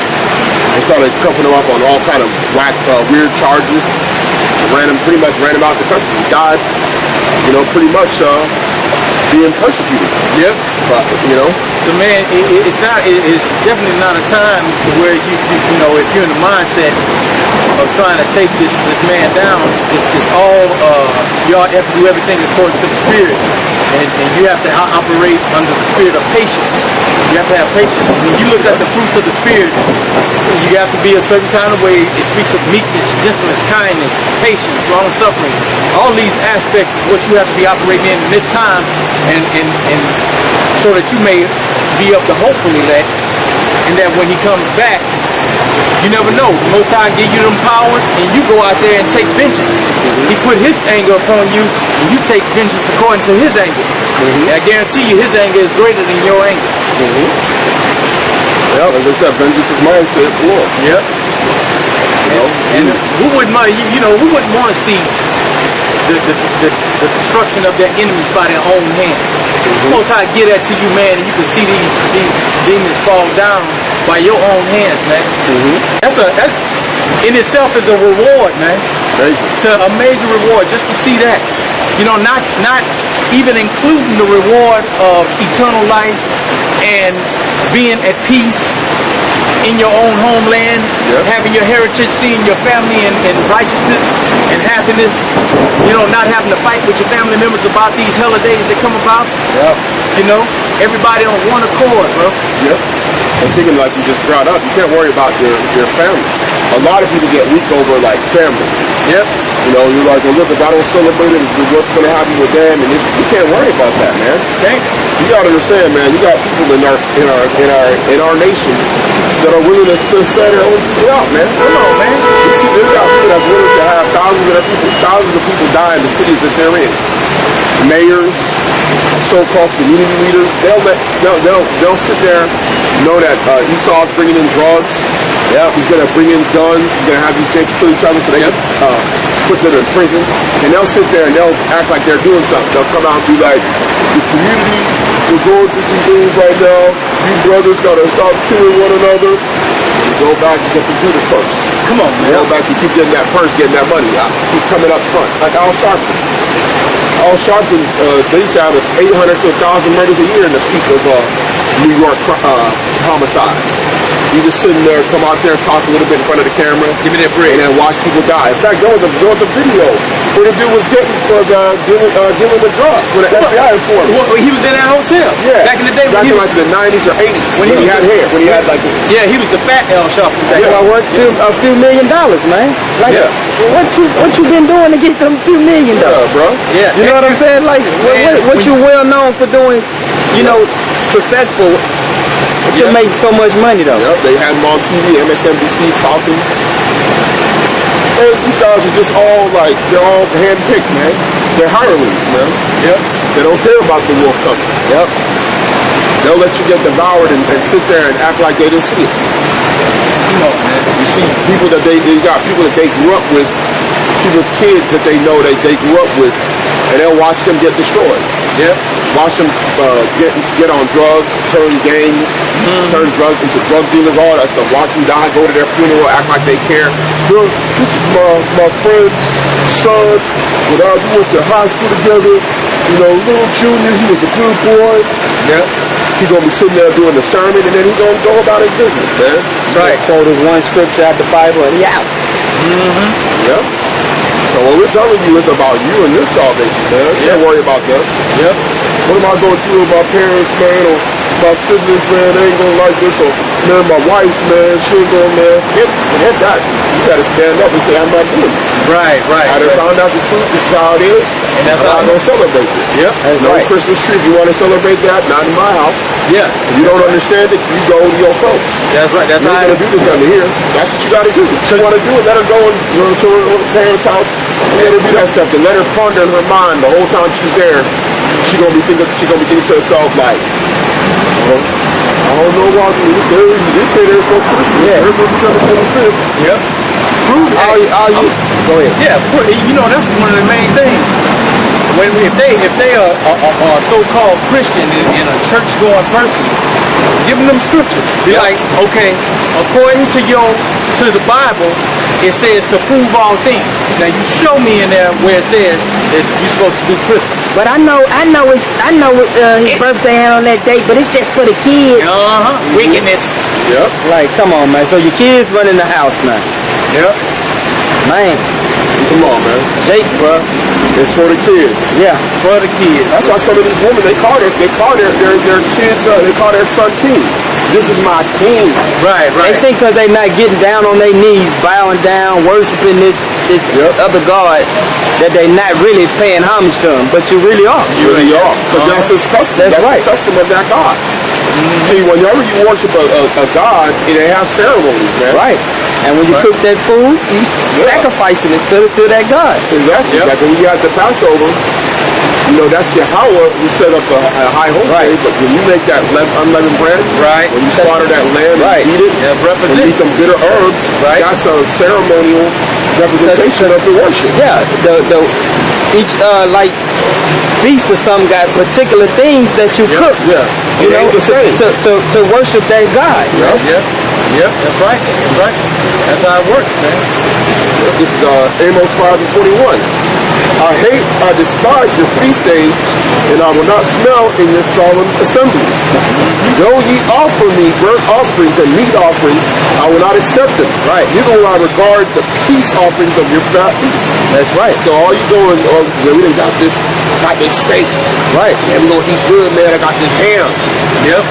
They started trumping him up on all kind of whack, weird charges. Pretty much ran him out the country. He died, you know, pretty much being persecuted. Yep. But, you know. So man, it's definitely not a time to where you know, if you're in the mindset of trying to take this man down, it's all you all have to do everything according to the spirit, and you have to operate under the spirit of patience. You have to have patience. When you look at the fruits of the spirit, you have to be a certain kind of way. It speaks of meekness, gentleness, kindness, patience, long suffering. All these aspects is what you have to be operating in this time, and so that you may be of the hopeful elect, and that when he comes back, you never know. The Most High give you them powers, and you go out there and take vengeance. He put his anger upon you, and you take vengeance according to his anger. I guarantee you, his anger is greater than your anger. Yeah, as I said, vengeance is mine, saith the Lord. Yep. You know? And who wouldn't mind? Who wouldn't want to see the destruction of their enemies by their own hand? Most High get that to you, man, and you can see these demons fall down by your own hands, man. That in itself is a reward, man. A major reward just to see that. You know, not even including the reward of eternal life and being at peace in your own homeland, having your heritage, seeing your family in righteousness and happiness, you know, not having to fight with your family members about these holidays that come about. You know, everybody on one accord, bro. And speaking like you just brought up, you can't worry about your family. A lot of people get weak over like family. You know, you're like, well, look, if I don't celebrate it, what's going to happen with them? And you can't worry about that, man. You got to understand, man. You got people in our nation that are willing to sell their own people out, man. Come on, man. You see, there's got people that's willing to have thousands of people die in the cities that they're in. Mayors, so-called community leaders, they'll sit there, know that Esau's bringing in drugs. He's going to bring in guns. He's going to have these Jakes kill each other so they can put them in prison, and they'll sit there and they'll act like they're doing something. They'll come out and be like, the community, we're going through some things right now. You brothers gotta stop killing one another. You go back and get the Judas purse. Come on, man. Go back and keep getting that purse, getting that money. Keep coming up front. Like Al Sharpton. Al Sharpton, they used to have 800 to 1,000 murders a year in the peak of New York homicides. You just sitting there, come out there and talk a little bit in front of the camera. Give me that bread. And then watch people die. In fact, there was a video where the dude was giving the drugs with an FBI informant. Well, he was in that hotel. Yeah. Back in the day. Back in like the 90s or 80s. When he had hair. When he had like this. Yeah, he was the fat L Sharpton. Yeah, I worked a few $1 million, man. Like, yeah. What you been doing to get them $2 million? Yeah, bro. Yeah. You know what I'm saying? Like, what you well known for doing, you know, successful. But you make so much money though. Yep, they had him on TV, MSNBC talking. And these guys are just all like, they're all handpicked, man. They're hirelings, man. Yep. They don't care about the wolf coming. Yep. They'll let you get devoured and sit there and act like they didn't see it. Come on, man. You see people that they got people that they grew up with, people's kids that they know that they grew up with, and they'll watch them get destroyed. Yep. Watch them get on drugs, turn gangs, turn drugs into drug dealers, all that stuff. Watch them die, go to their funeral, act like they care. Bro, this is my friend's son. We went to high school together. You know, little Junior, he was a good boy. Yep. He gonna be sitting there doing the sermon, and then he gonna go about his business, man. Right. Quote one scripture out the Bible, and he out. Yep. So what we're telling you is about you and your salvation, man. Don't worry about them. Yep. What am I going to do with my parents, man, or my siblings, man? They ain't gonna like this, or man, my wife, man, she ain't gonna, man. Forget that. You gotta stand up and say, I'm not doing this. Right. I done found out the truth. This is how it is, and that's how I'm gonna celebrate this. Yep. No Christmas tree. If you want to celebrate that, not in my house. Yeah. If you don't understand it, you go to your folks. That's right. That's how how gonna do this under here. That's what you gotta do. If you want to do it, let her go to her parents' house. Let her do that stuff. And let her ponder in her mind the whole time she's there. She's gonna be thinking to herself like, I don't know why they say there's no Christmas. Yeah. There's no December 25th. Yep. Go ahead. Yeah, you know, that's one of the main things. If they are a so-called Christian and a church-going person, give them scriptures. Be like, okay, according to the Bible, it says to prove all things. Now you show me in there where it says that you're supposed to do Christmas. But I know his birthday ain't on that date, but it's just for the kids. Wickedness. Yep. Like, come on, man. So your kids running the house now. Yep. Man. Come on, man. Jake, bro. It's for the kids. Yeah. It's for the kids. That's why some of these women, they call their kids, they call their son king. This is my king. Right. They think because they not getting down on their knees, bowing down, worshiping this other God, that they not really paying homage to him. But you really are. You really are. Because that's his custom. That's right. the custom of that God. See, whenever you worship a God, it has ceremonies, man. Right. And when you cook that food, you sacrificing it to that God. Exactly. Like when you had the Passover, you know, that's Yahweh who set up a high holy day, but when you make that unleavened bread, when you slaughter that lamb and eat it, and eat them bitter herbs, that's a ceremonial representation of the worship. Yeah, each like feast or something got particular things that you cook. Yeah, you know, to worship that God. Yep, that's right. That's how it works, man. This is Amos 5:21. I despise your feast days, and I will not smell in your solemn assemblies. Though ye offer me burnt offerings and meat offerings, I will not accept them. Right. Neither will I regard the peace offerings of your fat feasts. That's right. So all you doing, we done got this steak. Right. Yeah, we gonna eat good, man. I got this ham. Yep.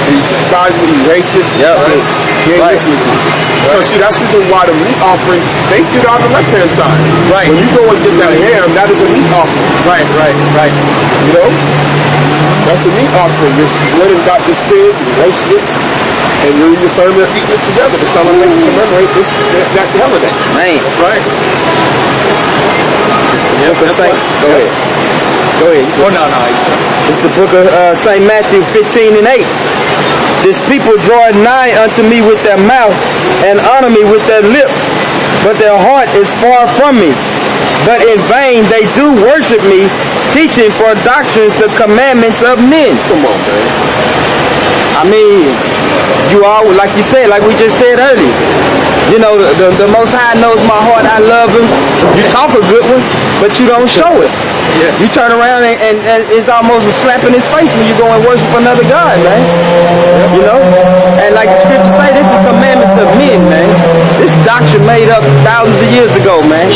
He despises it, he hates it. Yeah, right. He ain't listening to it. Because see, that's the reason why the meat offerings, they get on the left-hand side. Right. When you go and get that ham, that is a meat offering. Right. You know? That's a meat offering. You went and got this pig, you roasted it, and you're in your family eating it together to commemorate that holiday. Man. That's right. Yep, that's right. Go ahead. Oh, no. It's the book of St. Matthew 15:8. This people draw nigh unto me with their mouth and honor me with their lips, but their heart is far from me. but in vain they do worship me, teaching for doctrines the commandments of men. Come on, man. I mean, you all, like you said, like we just said earlier, you know, the Most High knows my heart. I love him. You talk a good one, but you don't show it. Yeah. You turn around and it's almost a slap in his face when you go and worship another God, man. You know? And like the scriptures say, this is commandments of men, man. This doctrine made up thousands of years ago, man,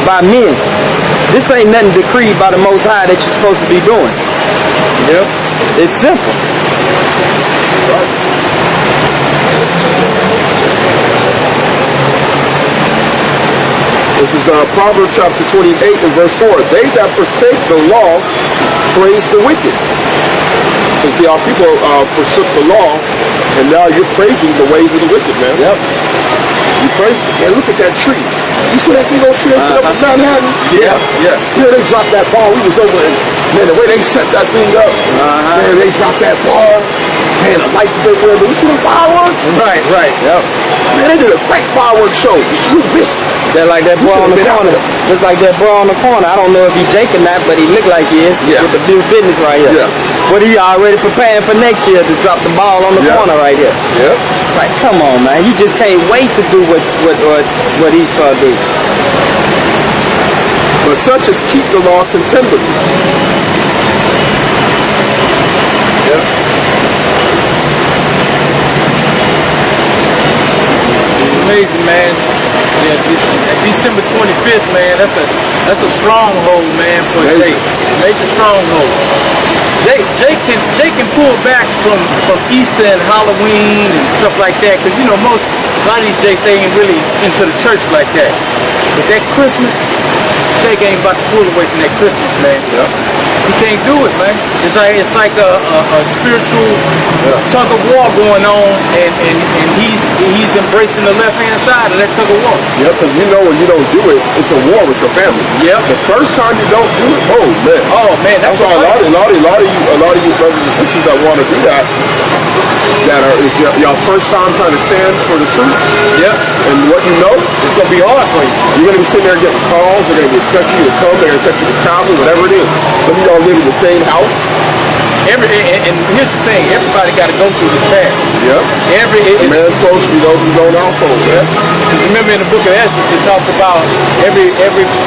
by men. This ain't nothing decreed by the Most High that you're supposed to be doing. Yep. It's simple. This is Proverbs chapter 28 and verse 4. They that forsake the law praise the wicked. You see, our people forsook the law, and now you're praising the ways of the wicked, man. Yep. You praise it. Man, look at that tree. You see that big old tree they put up in Manhattan? Yeah. Yeah. Yeah, they dropped that ball. We was over, and man, the way they set that thing up, man, they dropped that ball. Man, the lights everywhere. But you see the fireworks? Right. Right. Yep. Man, they did a great fireworks show. You missed it. They're like that boy on the corner. Just like that boy on the corner. I don't know if he's Jake or not, but he look like he is. Yeah. With the new business right here. Yeah. But he already preparing for next year to drop the ball on the corner right here. Yep. Like, come on, man. You just can't wait to do what he saw do. But such as keep the law continually. Yeah. Amazing, man. Yeah, December 25th, man. That's a stronghold, man, for Jake. Major stronghold. Jake can pull back from Easter and Halloween and stuff like that, because you know a lot of these Jakes, they ain't really into the church like that. But that Christmas, Jake ain't about to pull away from that Christmas, man. Yeah. He can't do it, man. It's like a spiritual tug of war going on, and he's embracing the left hand side of that tug of war. Yeah, because you know when you don't do it, it's a war with your family. Yep. The first time you don't do it, oh man, that's why a lot of you brothers and sisters that want to do that, it's your first time trying to stand for the truth. Yep. And what you know, it's gonna be hard for you. You're gonna be sitting there getting calls. They're gonna expect you to come. They're gonna expect you to travel, whatever it is. Some of y'all live in the same house. And here's the thing: everybody got to go through this path. Yep. A man's supposed to be those in his own household. Yeah. Remember in the book of Esdras, it talks about every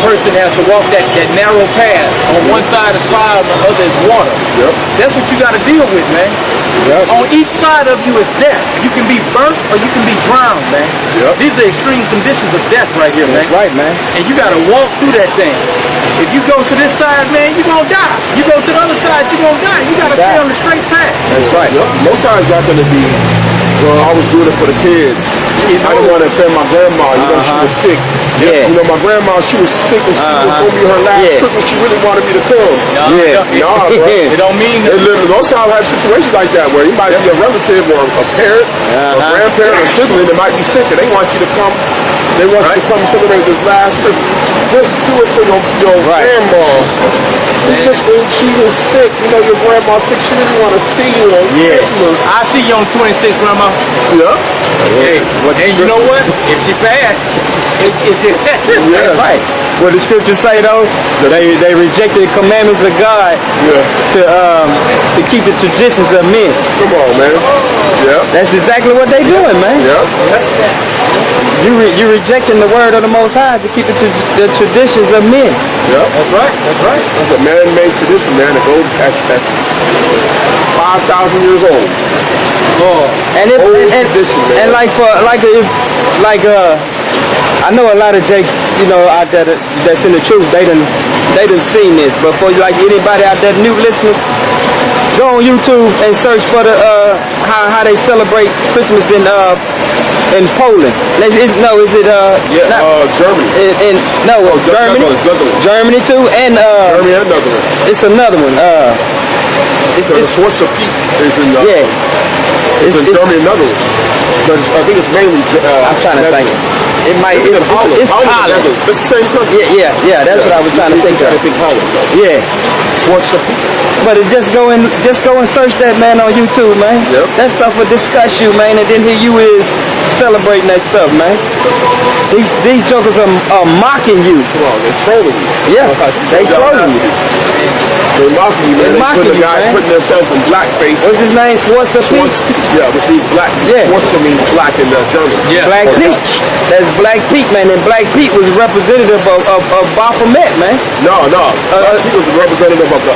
person has to walk that narrow path. On one side is fire, on the other is water. Yep. That's what you got to deal with, man. Yep. On each side of you is death. You can be burnt or you can be drowned, man. Yep. These are extreme conditions of death right here, man. That's right, man. And you got to walk through that thing. If you go to this side, man, you're going to die. You go to the other side, you're going to die. You got to stay on the straight path. That's right. Yep. Most times not going to be, well, I was doing it for the kids. I didn't want to offend my grandma. You know, she was sick. Yeah. You know, my grandma, she was sick and she was going to be her last Christmas. She really wanted me to come. Nah, bro. It don't mean that. Most times I have situations like that where you might be a relative or a parent, a grandparent, or a sibling that might be sick and they want you to come. They want you to come celebrate this last Christmas. Just do it for your grandma. It's just when she was sick, you know, your grandma's sick, she didn't want to see you on Christmas. I see you on 26, Grandma. Yeah. Hey, and you know what? If she bad, That's right. What the scriptures say though, they rejected the commandments of God to keep the traditions of men. Come on, man. Yeah. That's exactly what they doing, man. Yeah. You rejecting the word of the Most High to keep the traditions of men. Yeah. That's right. That's right. That's a man-made tradition, man. It goes that's 5,000 years old. And I know a lot of Jakes, you know, out there that's in the truth. They done seen this. But for like anybody out there new listening, go on YouTube and search for the how they celebrate Christmas in Poland. Is it Germany? Germany. Netherlands. Germany too, and Germany and Netherlands. It's another one. The Schwarzer Peak is in It's in Germany and Netherlands. But I think it's mainly I'm trying to think. It might. It's Holland. It's Holland. It's the same country. Yeah. That's what I was trying to think of. Holland. Yeah. But it just go and search that, man, on YouTube, man. Yep. That stuff will disgust you, man, and then here you is celebrating that stuff, man. These jokers are mocking you. Come on, they're trolling you. Yeah, they trolling you. They're mocking you, man. They're mocking putting you, a guy man. putting themselves in blackface. What's his name? Schwarzer Pete? Yeah, which means black. Yeah. Schwarzer means black in German. Yeah. Black Or Pete. Dutch. That's Black Pete, man, and Black Pete was representative of Baphomet, man. No. He was a representative of the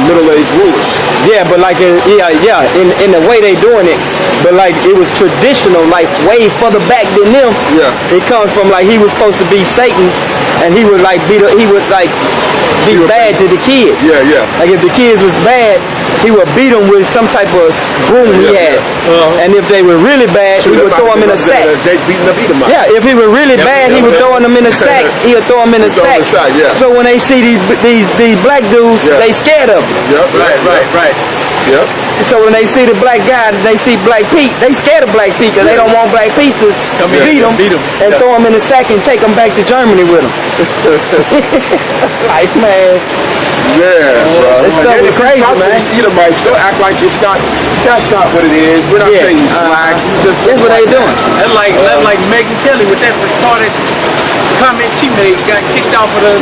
middle-aged rulers. Yeah, but like in the way they doing it, but like it was traditional, like way further back than them. Yeah. It comes from like he was supposed to be Satan, and he would like be bad to the kids. Yeah. Like if the kids was bad, he would beat them with some type of broom he had. And if they were really bad, he would throw them in a sack. Jake beating up Edomites. Yeah, if he were really bad, he would throw them in a sack. He would throw them in a sack. Yeah. So when they see these black dudes, they scared of them. Yep. Right. Yep. So when they see the black guy, they see Black Pete, they scared of Black Pete because they don't want Black Pete to beat them and throw them in the sack and take them back to Germany with them. Like, man. Yeah, bro. This stuff is crazy, man. Edomites, they'll act like that's not what it is. We're not saying he's black. He's just That's what they doing. That's like Megan Kelly with that retarded comment she made, got kicked off of the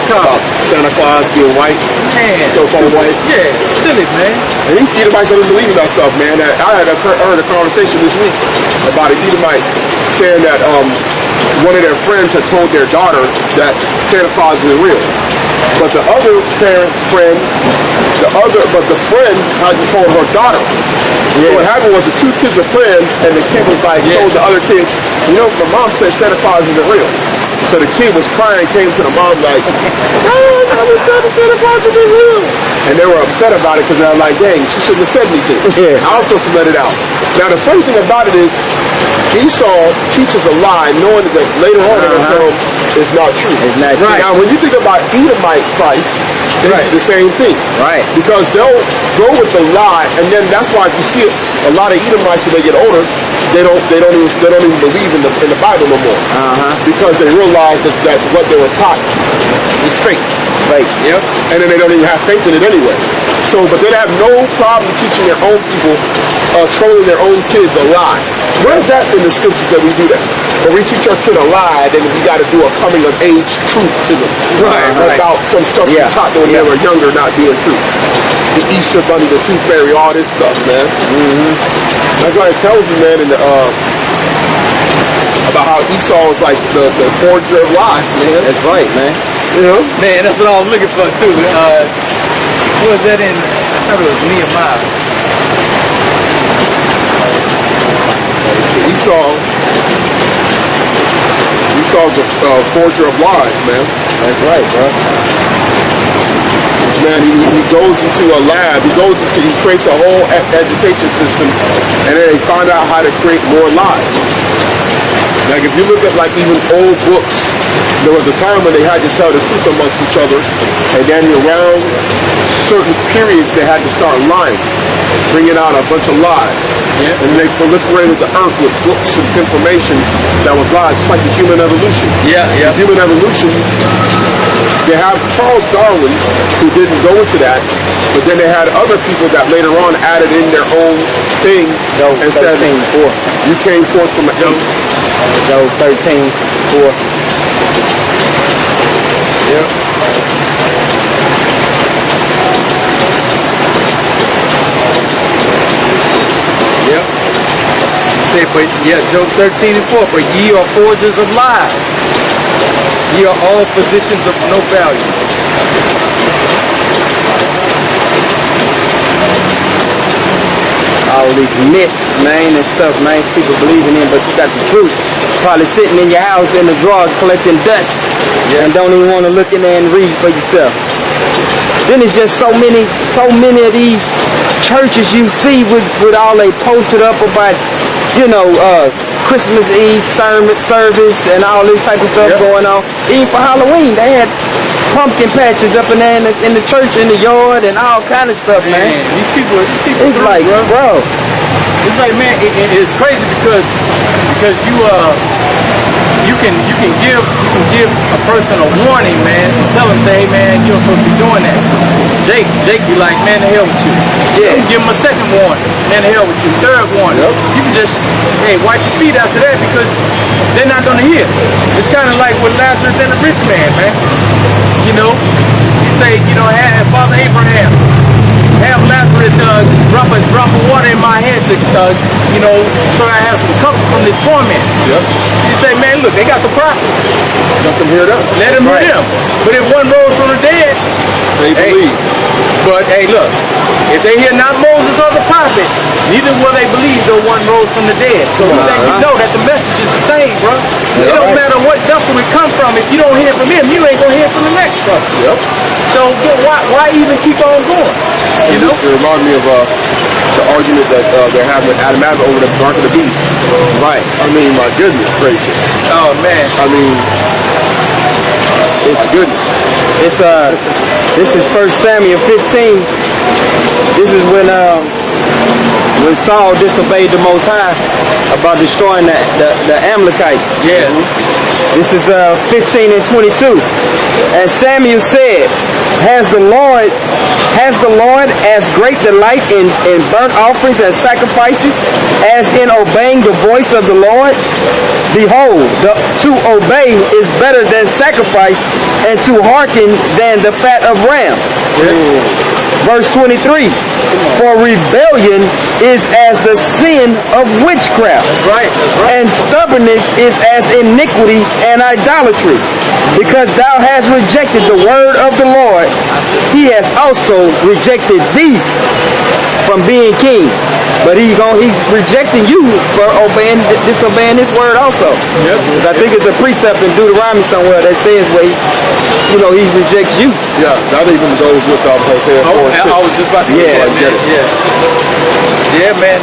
car. Santa Claus being white. Man, So far white. yeah, silly, man. And these Edomites don't believe in that stuff, man. I heard a conversation this week about an Edomite saying that one of their friends had told their daughter that Santa Claus isn't real. But the other friend hadn't told her daughter. So what happened was the two kids were playing, and the kid was like, told the other kid, you know, my mom said Santa Claus isn't real. So the kid was crying, came to the mom like, I was telling Santa Claus isn't real. And they were upset about it because they were like, dang, she shouldn't have said anything. I was supposed to let it out. Now the funny thing about it is, Esau teaches a lie, knowing that later on they're going to tell him it's not true. It's not true. Now when you think about Edomite Christ, they do the same thing. Right. Because they'll go with the lie, and then that's why if you see it, a lot of Edomites when they get older, they don't even believe in the Bible no more. Because they realize that what they were taught is fake. Right. Yep. And then they don't even have faith in it anyway. So, but they have no problem teaching their own people, trolling their own kids a lie. Where's that in the scriptures that we do that? When we teach our kid a lie, then we got to do a coming of age truth to them. About some stuff we taught them when they were younger not being true. The Easter Bunny, the Tooth Fairy, all this stuff, man. That's why it tells you, man, in the, about how Esau is like the forger of lies, man. That's right, man. You know? Man, that's what I was looking for too. What was that in? I thought it was Nehemiah. Esau's a forger of lies, man. That's right, bro. This man, he goes into a lab, he creates a whole education system, and then they find out how to create more lies. Like if you look at like even old books, there was a time when they had to tell the truth amongst each other, and then around certain periods they had to start lying, bringing out a bunch of lies. And they proliferated the earth with books and information that was lies, just like the human evolution. The human evolution, they have Charles Darwin, who didn't go into that, but then they had other people that later on added in their own thing and said, you came forth from an ape. Job 13:4. Yep. Say, but Job 13:4. For ye are forgers of lies. Ye are all physicians of no value. All these myths, man, and stuff, man, people believing in, but you got the truth probably sitting in your house in the drawers collecting dust and don't even want to look in there and read for yourself. Then it's just so many of these churches you see with all they posted up about, you know, Christmas Eve service and all this type of stuff going on. Even for Halloween, they had pumpkin patches up in there in the church, in the yard, and all kind of stuff, man. These people it's like, bro. It's like, man, it's crazy because you can give a person a warning, man, and tell them, say, hey, man, you're supposed to be doing that. Jake be like, man, the hell with you. Yeah. You can give him a second warning, man, the hell with you. Third warning. Yep. You can just, hey, wipe your feet after that because they're not gonna hear. It's kind of like with Lazarus and the rich man, man. You know, you say, you know, Father Abraham, have Lazarus drop a water in my head to, you know, so I have some comfort from this torment. Yep. You say, man, look, they got the prophets. Let them hear them. Let them hear them. But if one rose from the dead, they believe. But hey, look, if they hear not Moses or the prophets, neither will they believe though one rose from the dead. So you think you know that the message is the same, bro. It don't matter what vessel it come from. If you don't hear from him, you ain't gonna hear from the next brother. Yep. So why even keep on going? You know? It reminds me of the argument that they're having with Adam and Eve over the mark of the beast. Right. I mean, my goodness gracious. Oh man. I mean, my goodness. It's this is 1 Samuel 15. This is when Saul disobeyed the Most High about destroying the Amalekites. Yeah. This is 15 and 22. And Samuel said, Has the Lord as great delight in burnt offerings and sacrifices as in obeying the voice of the Lord? Behold, to obey is better than sacrifice, and to hearken than the fat of rams. Verse 23, for rebellion is as the sin of witchcraft. That's right. And stubbornness is as iniquity and idolatry. Because thou hast rejected the word of the Lord, he has also rejected thee from being king. But he's rejecting you for disobeying his word also. Yep. I think it's a precept in Deuteronomy somewhere that says where he rejects you. Yeah, that even goes with Hosea 4:6. I was just about to get it. Yeah, man.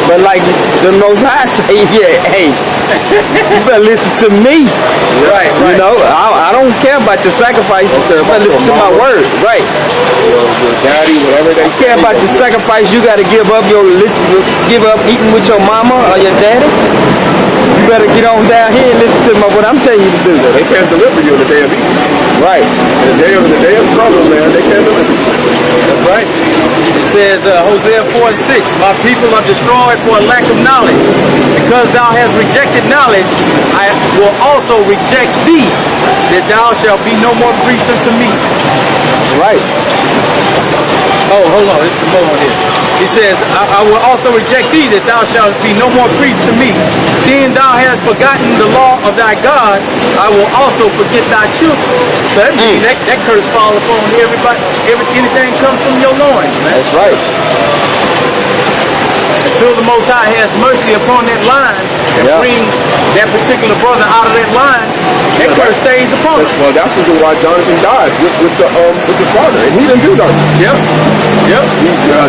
But like the Most High say, hey, you better listen to me. Yeah. Right. You know, I don't care about your sacrifice. You better listen to my word. Right. Your daddy, whatever they say. Care about your sacrifice, you got to give up eating with your mama or your daddy. You better get on down here and listen to what I'm telling you to do. They can't deliver you in the day of evil. Right. In the day of trouble, man, they can't deliver you. That's right. It says Hosea 4:6, my people are destroyed for a lack of knowledge. Because thou hast rejected knowledge, I will also reject thee, that thou shalt be no more priest unto me. Right. Oh, hold on, there's some more on here. He says, I will also reject thee, that thou shalt be no more priest to me. Seeing thou hast forgotten the law of thy God, I will also forget thy children. So that means that curse falls upon everybody. Anything comes from your loins, man. That's right. Until the Most High has mercy upon that line and bring that particular brother out of that line, that curse stays upon him. Well, that's the reason why Jonathan died with the slaughter, and he didn't do nothing. Yep.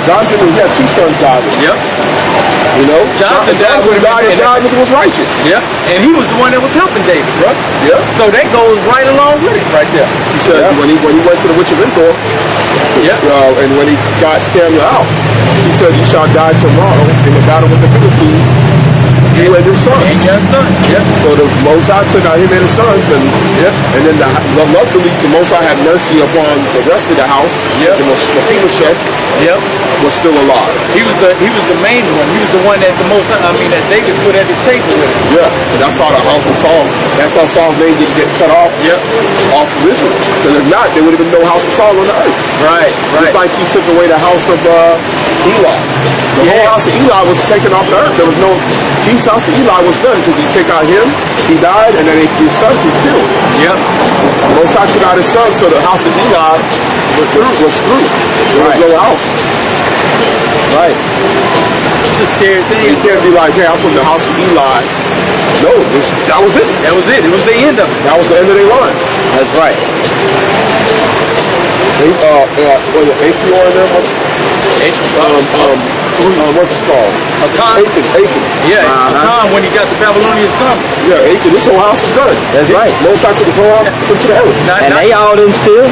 Jonathan, he had two sons died. Yep. You know, Jonathan died with him. Jonathan was righteous. Yep. And he was the one that was helping David, bro. Yeah. So that goes right along with it, right there. He said when he went to the witch of Endor, and when he got Samuel out, he said, "You shall die tomorrow in the battle with the Philistines, you and your sons." And your sons. Yep. So the Most High took out him and his sons, and then luckily the Most High had mercy upon the rest of the house. Yep. Mephibosheth was still alive. He was the main one. He was the one that that David put at his table with him. Yeah, and that's how the house of Saul. That's how Saul's name didn't get cut off. Off of Israel. Because if not, there would have been no house of Saul on the earth. Right. Just like he took away the house of Eli. The whole house of Eli was taken off the earth. There was no. His house of Eli was done because he took out him, he died, and then his sons he's killed. Yep. Most High took out his son, so the house of Eli was through. There was no house. Right. It's a scary thing. You can't be like, hey, I'm from the house of Eli. No, that was it. That was it. It was the end of it. That was the end of their line. That's right. Was it Achior in there? What's it called? Achan. Yeah, Achan when he got the Babylonians coming. Yeah, Achan. This whole house is done. That's right. Most High took his whole house into the earth. And they all them still.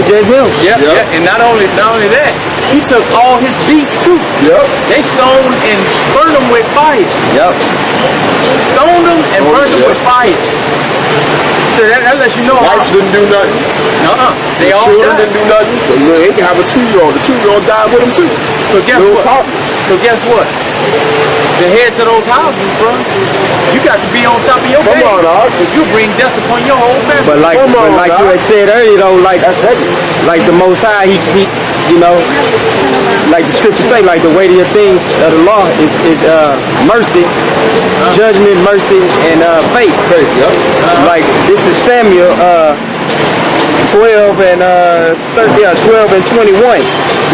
Just him. Yeah. And not only that, he took all his beasts too. Yep. They stoned and burned them with fire. Yep. Stoned them and burned them with fire. So that lets you know. Wives didn't do nothing. They all Children died. didn't do nothing. They can have a 2-year-old. The 2-year-old died with him too. So guess Little what? toddlers. So guess what? The heads of those houses, bro, you got to be on top of your game. Come on, dog. You bring death upon your whole family. But like, you had said earlier, though, like the Most High, he you know, like the scripture say, like the weightier things of the law is mercy, judgment, mercy, and faith. Faith, yep. Like this is Samuel 12 and 12 and 21.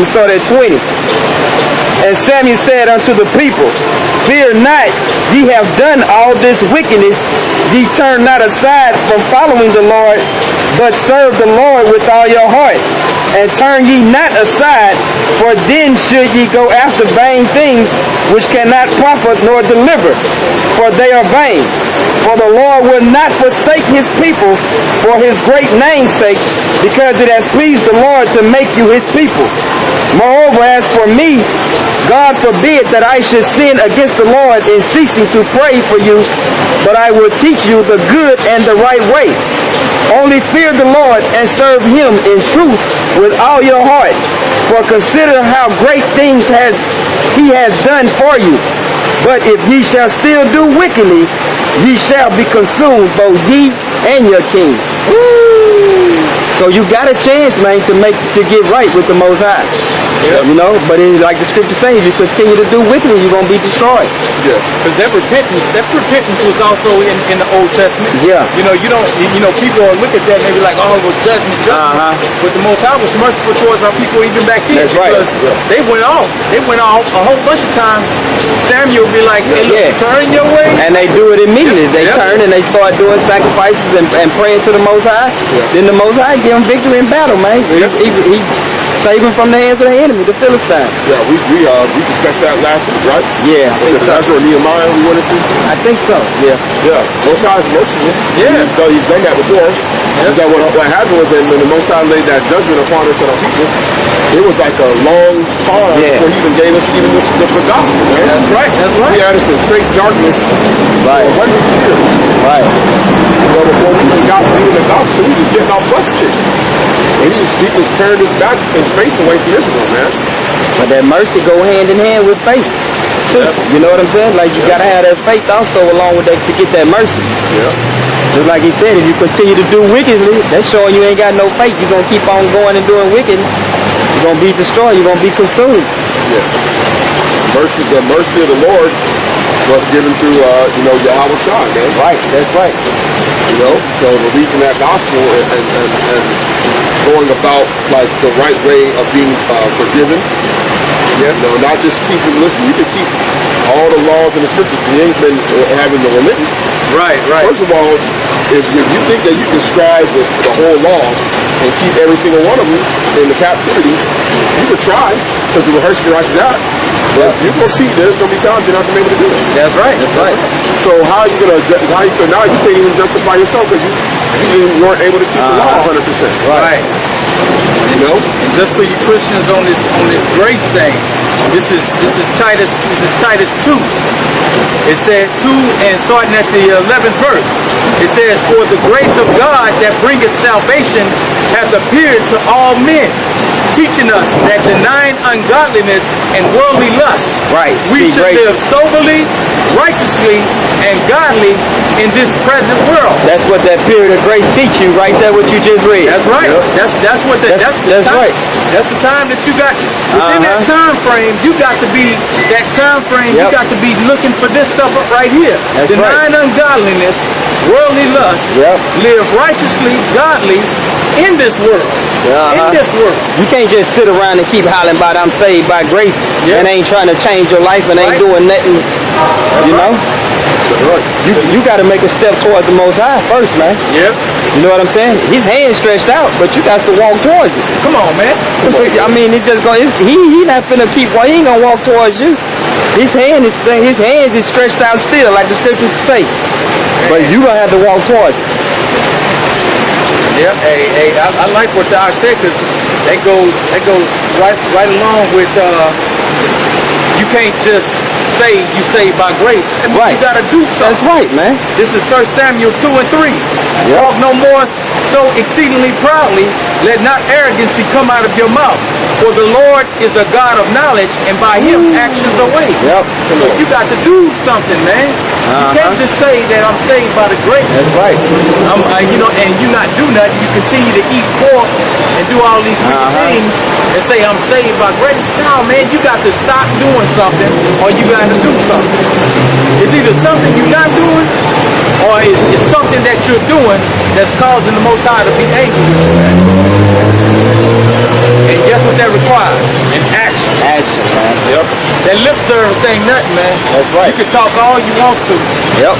We start at 20. And Samuel said unto the people, fear not, ye have done all this wickedness. Ye turn not aside from following the Lord, but serve the Lord with all your heart. And turn ye not aside, for then should ye go after vain things, which cannot profit nor deliver, for they are vain. For the Lord will not forsake his people for his great name's sake, because it has pleased the Lord to make you his people. Moreover, as for me, God forbid that I should sin against the Lord in ceasing to pray for you, but I will teach you the good and the right way. Only fear the Lord and serve him in truth with all your heart. For consider how great things he has done for you. But if ye shall still do wickedly, ye shall be consumed, both ye and your king. Woo! So you got a chance, man, to get right with the Most High. Yeah. You know, but like the scripture says, if you continue to do wickedly, you're gonna be destroyed. Yeah. Because that repentance was also in the Old Testament. Yeah. People look at that and they be like, oh, well, judgment. But the Most High was merciful towards our people even back then. That's right. Because they went off a whole bunch of times. Samuel would be like, hey, look, turn your way. And they do it immediately. They turn and they start doing sacrifices and praying to the Most High. Then the Most High give them victory in battle, man. He save them from the hands of the enemy, the Philistines. Yeah, we discussed that last week, right? Yeah, I think so. That's where Nehemiah we went into. I think so. Yeah. Yeah. Most High is merciful. Yeah. He's done that before. Is that what happened was that when the Most High laid that judgment upon us and our people, it was like a long time before he even gave us even the gospel, man. That's right. He had us in straight darkness for hundreds of years. Right. Before we even got the gospel, so we was getting our butts kicked. And he just turned his face away from Israel, man. But that mercy go hand in hand with faith. Too. Yep. You know what I'm saying? Like you gotta have that faith also along with that to get that mercy. Yeah. Just like he said, if you continue to do wickedly, that's showing you ain't got no faith. You're gonna keep on going and doing wicked. You're gonna be destroyed. You're gonna be consumed. Yeah. The mercy of the Lord was given through, Yahweh Shah, man. Right. That's right. So believing that gospel and going about like the right way of being forgiven. Yeah. Not just listen, you can keep all the laws and the scriptures. You ain't been having the remittance. Right. First of all, if you think that you can strive with the whole law and keep every single one of them in the captivity, you could try, because the rehearsal righteous out. But you're going to see there's going to be times you're not going to be able to do it. That's right. So how are you going to, so now you can't even justify yourself because you weren't able to keep the law 100%. Right. And just for you Christians on this grace thing, this is Titus 2. It said 2 and starting at the 11th verse. It says, for the grace of God that bringeth salvation hath appeared to all men, teaching us that denying ungodliness and worldly lusts, we should live soberly, righteously, and godly in this present world. That's what that period of grace teach you, right there, what you just read. That's right. Yep. That's the time. Right. That's the time that you got within that time frame. You got to be that time frame. You got to be looking for this stuff up right here. That's denying ungodliness, worldly lust, live righteously, godly in this world. In this world. You can't just sit around and keep hollering about I'm saved by grace and ain't trying to change your life and ain't doing nothing. You know? You got to make a step towards the Most High first, man. Yep. You know what I'm saying? His hand's stretched out, but you got to walk towards it. Come on, man. I mean, it just going. He not finna keep. He ain't gonna walk towards you. His hands is stretched out still, like the scriptures say. But you gonna have to walk towards it. Yeah, hey, I like what Doc said, because that goes right along with you can't just say you saved by grace. I mean, Right. you gotta do something. That's right, man. This is 1 Samuel 2 and 3. Yep. Talk no more so exceedingly proudly, let not arrogancy come out of your mouth. For the Lord is a God of knowledge, and by him actions are weighed. Yep. So you got to do something, man. You can't just say that I'm saved by the grace. That's right. And you not do nothing. You continue to eat pork and do all these wicked things and say I'm saved by grace. No, man, you got to stop doing something, or you got to do something. It's either something you're not doing, or it's something that you're doing that's causing the Most High to be angry with you, man. And guess what that requires? An action. Action, man. Yep. That lip service ain't nothing, man. That's right. You can talk all you want to. Yep.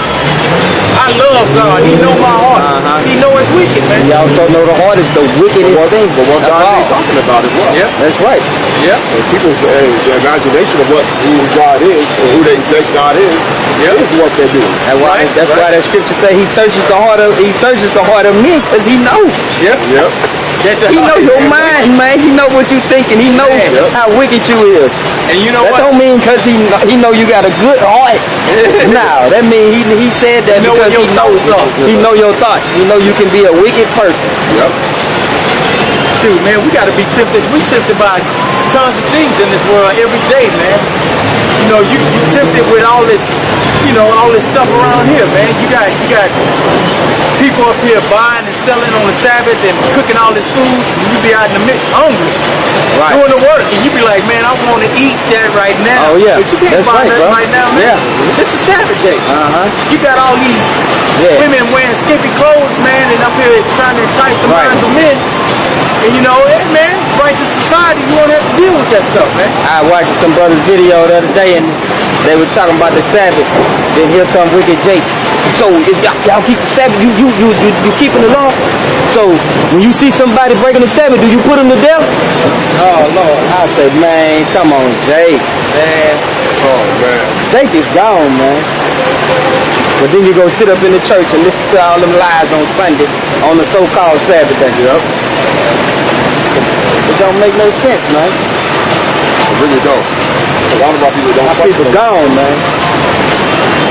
I love God. He know my heart. He know it's wicked, man. You also know the heart is the wickedest thing. But what of God all. is talking about as well. Yep. That's right. Yep. And people's the imagination of who God is and who they think God is what they're doing. That's why that scripture say he searches the heart of men, because he knows. Yep. Yep. He know your mind, man. He know what you thinking. He know how wicked you is. And you know that what? don't mean because he know you got a good heart. No, that mean he said that Know what because your thoughts are. he know your thoughts. He know you can be a wicked person. Yep. Shoot, man, we got to be tempted. We tempted by tons of things in this world every day, man. You know, you tempted with all this, all this stuff around here, man. You got people up here buying and selling on the Sabbath and cooking all this food, and you be out in the midst hungry, doing the work, and you be like, man, I want to eat that right now. Oh yeah, but you can't that's buy right, that bro. right now, man. Yeah. It's a Sabbath day. You got all these women wearing skimpy clothes, man, and up here trying to entice the minds of men. And hey, man, righteous society, you won't have to deal with that stuff, man. I watched some brother's video the other day, and they were talking about the Sabbath. Then here come Wicked Jake. So if y'all keep the Sabbath, you keeping the law. So when you see somebody breaking the Sabbath, do you put them to death? Oh Lord, I said, man, come on, Jake, man. Oh man, Jake is gone, man. But then you go sit up in the church and listen to all them lies on Sunday on the so-called Sabbath day. Yep. It don't make no sense, man. It really don't. A lot of our people don't. My people gone, man.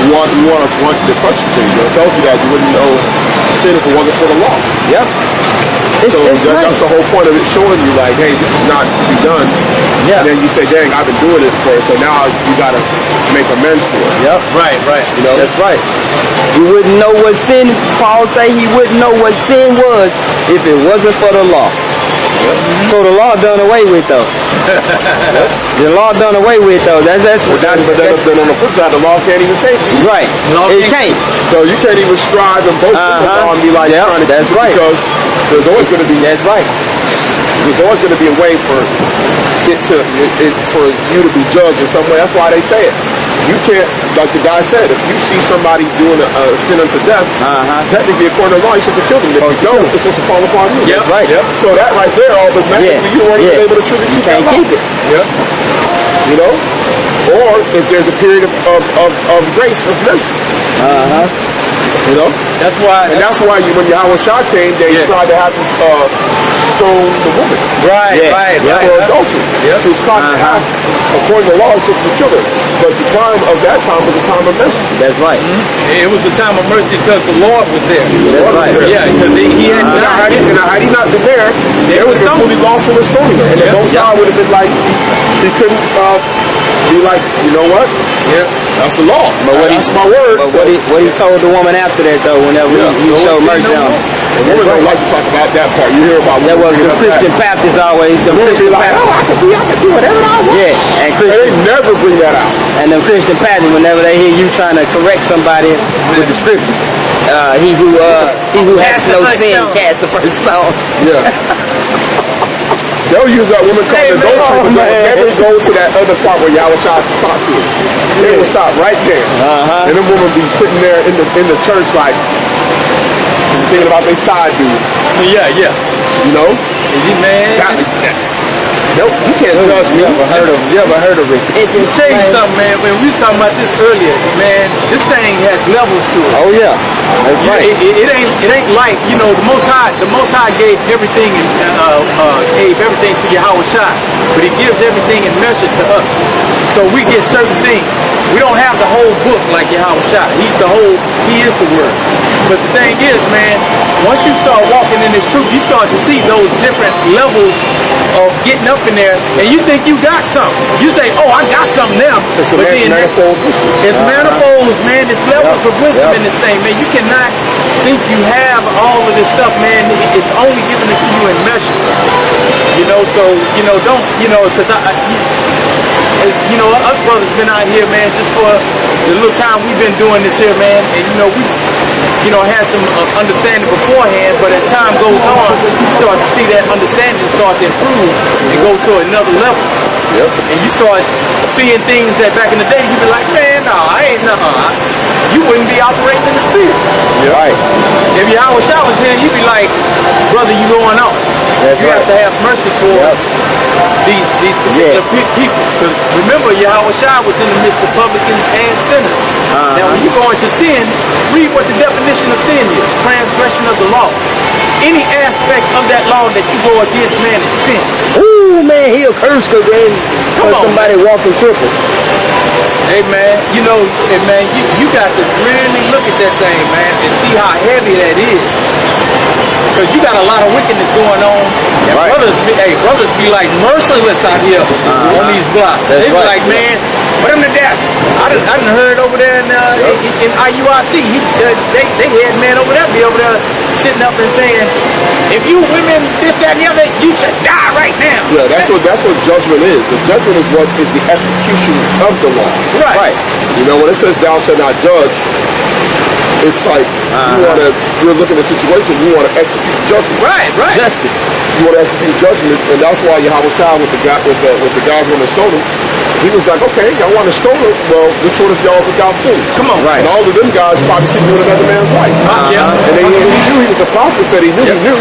You want the question thing. It tells you that you wouldn't know sin if it wasn't for the law. Yep. That's the whole point of it, showing you like, hey, this is not to be done. Yeah. And then you say, dang, I've been doing it so now you got to make amends for it. Yep. Right. That's right. You wouldn't know what sin, Paul say he wouldn't know what sin was if it wasn't for the law. Yep. So the law done away with though. The law done away with though. But then on the flip side, the law can't even save you. Right. It can't. So you can't even strive and boast in the law and be like trying to keep it, because there's always going to be. That's right. There's always going to be a way for you to be judged in some way. That's why they say it. You can't, like the guy said, if you see somebody doing a sin unto death, technically according to law, you're supposed to kill them. If you don't, it's supposed to fall upon you. That's right. Yep. So that right there, automatically, you weren't even able to truly keep that law. Keep it. Yep. Or if there's a period of grace, of mercy. That's why. And that's why when Yahweh Shah came, they tried to have him stone the woman. Right. For adultery. She was caught in the act. According to law, it's supposed to kill her. But the time of that time was a time of mercy. That's right. It was a time of mercy because the Lord was there. That's right. Yeah, because he had died. And had he not been there, they would have been fully lawful and stoning her. And the Most High would have been like, he couldn't be like, you know what? Yeah, that's the law. But that's my word. But what he told the woman after that though, whenever he showed mercy on her. The women don't like to talk about that part. You hear about that was the Christian Baptists always. The Christian like, I can do whatever I want. Yeah, and they never bring that out. And the Christian Baptists, whenever they hear you trying to correct somebody with the scriptures, he who has no sin cast the first stone. Yeah. They'll use that woman called adultery, but they'll never go to that other part where Yahweh Shah talked to her. They will stop right there. And the woman be sitting there in the church like thinking about their side dude. Yeah. Man. No, you can't judge me. You ever heard of repentance? Let me tell you something, man. When we was talking about this earlier, man, this thing has levels to it. Oh yeah, that's right. It ain't like, you know, the Most High gave everything to Yahawashi, but He gives everything in measure to us. So we get certain things. We don't have the whole book like Yahawashi. He is the Word. But the thing is, man, once you start walking in this truth, you start to see those different levels of getting up in there, and you think you got something. You say, oh, I got something now. It's a manifold wisdom. It's manifolds, man. It's levels of wisdom in this thing, man. You cannot think you have all of this stuff, man. It's only giving it to you in measure. You know, so, you know, don't, you know, because you know, us brothers been out here, man, just for the little time we've been doing this here, man, and, you know, we, you know, had some understanding beforehand, but as time goes on, you start to see that understanding start to improve and go to another level. Yep. And you start seeing things that back in the day, you'd be like, man, no, I ain't nothing. You wouldn't be operating in the spirit. Yeah. Right. If Yahawashi was here, you'd be like, brother, you going off. That's you right. have to have mercy towards these particular people. Because remember, Yahawashi was in the midst of publicans and sinners. Now, when you go into sin, read what the definition of sin is. Transgression of the law. Any aspect of that law that you go against, man, is sin. Ooh, man, he'll curse because somebody walking crippled. Hey, man, you know, hey, man, you got to really look at that thing, man, and see how heavy that is. Because you got a lot of wickedness going on. And brothers be like merciless out here on these blocks. They be like, man, put him to death. I done heard over there in IUIC, they had man over there be over there sitting up and saying, if you women, this, that, and the other, you should die right now. Yeah, that's what judgment is. The judgment is what is the execution of the law. Right. You know, when it says thou shalt not judge, it's like you're looking at a situation, you want to execute judgment. Right. Justice. You want to execute judgment, and that's why Yahawashi with the guys when they stole him, he was like, okay, y'all want to stone him? Well, which one of y'all is without sin? Come on. Right. And all of them guys probably seen with another man's wife. And he knew he was the prophet, said he knew he knew.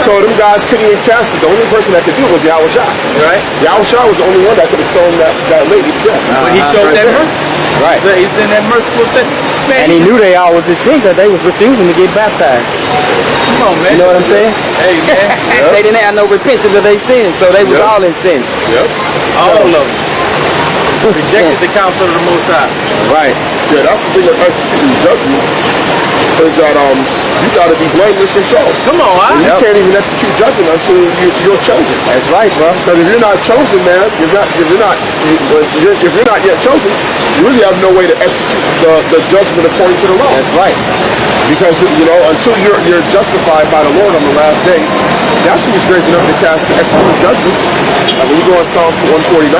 So them guys couldn't even cast it. The only person that could do it was Yahawashi. Right. Yahawashi was the only one that could have stoned that lady to death. But he showed that mercy. Right. So he's in that merciful thing. Man, And he knew they all was in sin because they was refusing to get baptized. come on, man. You know what I'm saying? Hey, man. They didn't have no repentance of their sins, so they was all in sin. Yep. All of them. Rejected the counsel of the Most High. Right. Yeah, that's the thing of executing judgment. Is that you got to be blameless yourself. Come on, huh? You can't even execute judgment until you're chosen. That's right, bro. Because if you're not chosen, man, if you're not yet chosen, you really have no way to execute the judgment according to the law. That's right. Because you know, until you're justified by the Lord on the last day, that's who's raising up to execute judgment. When you go in Psalm 149,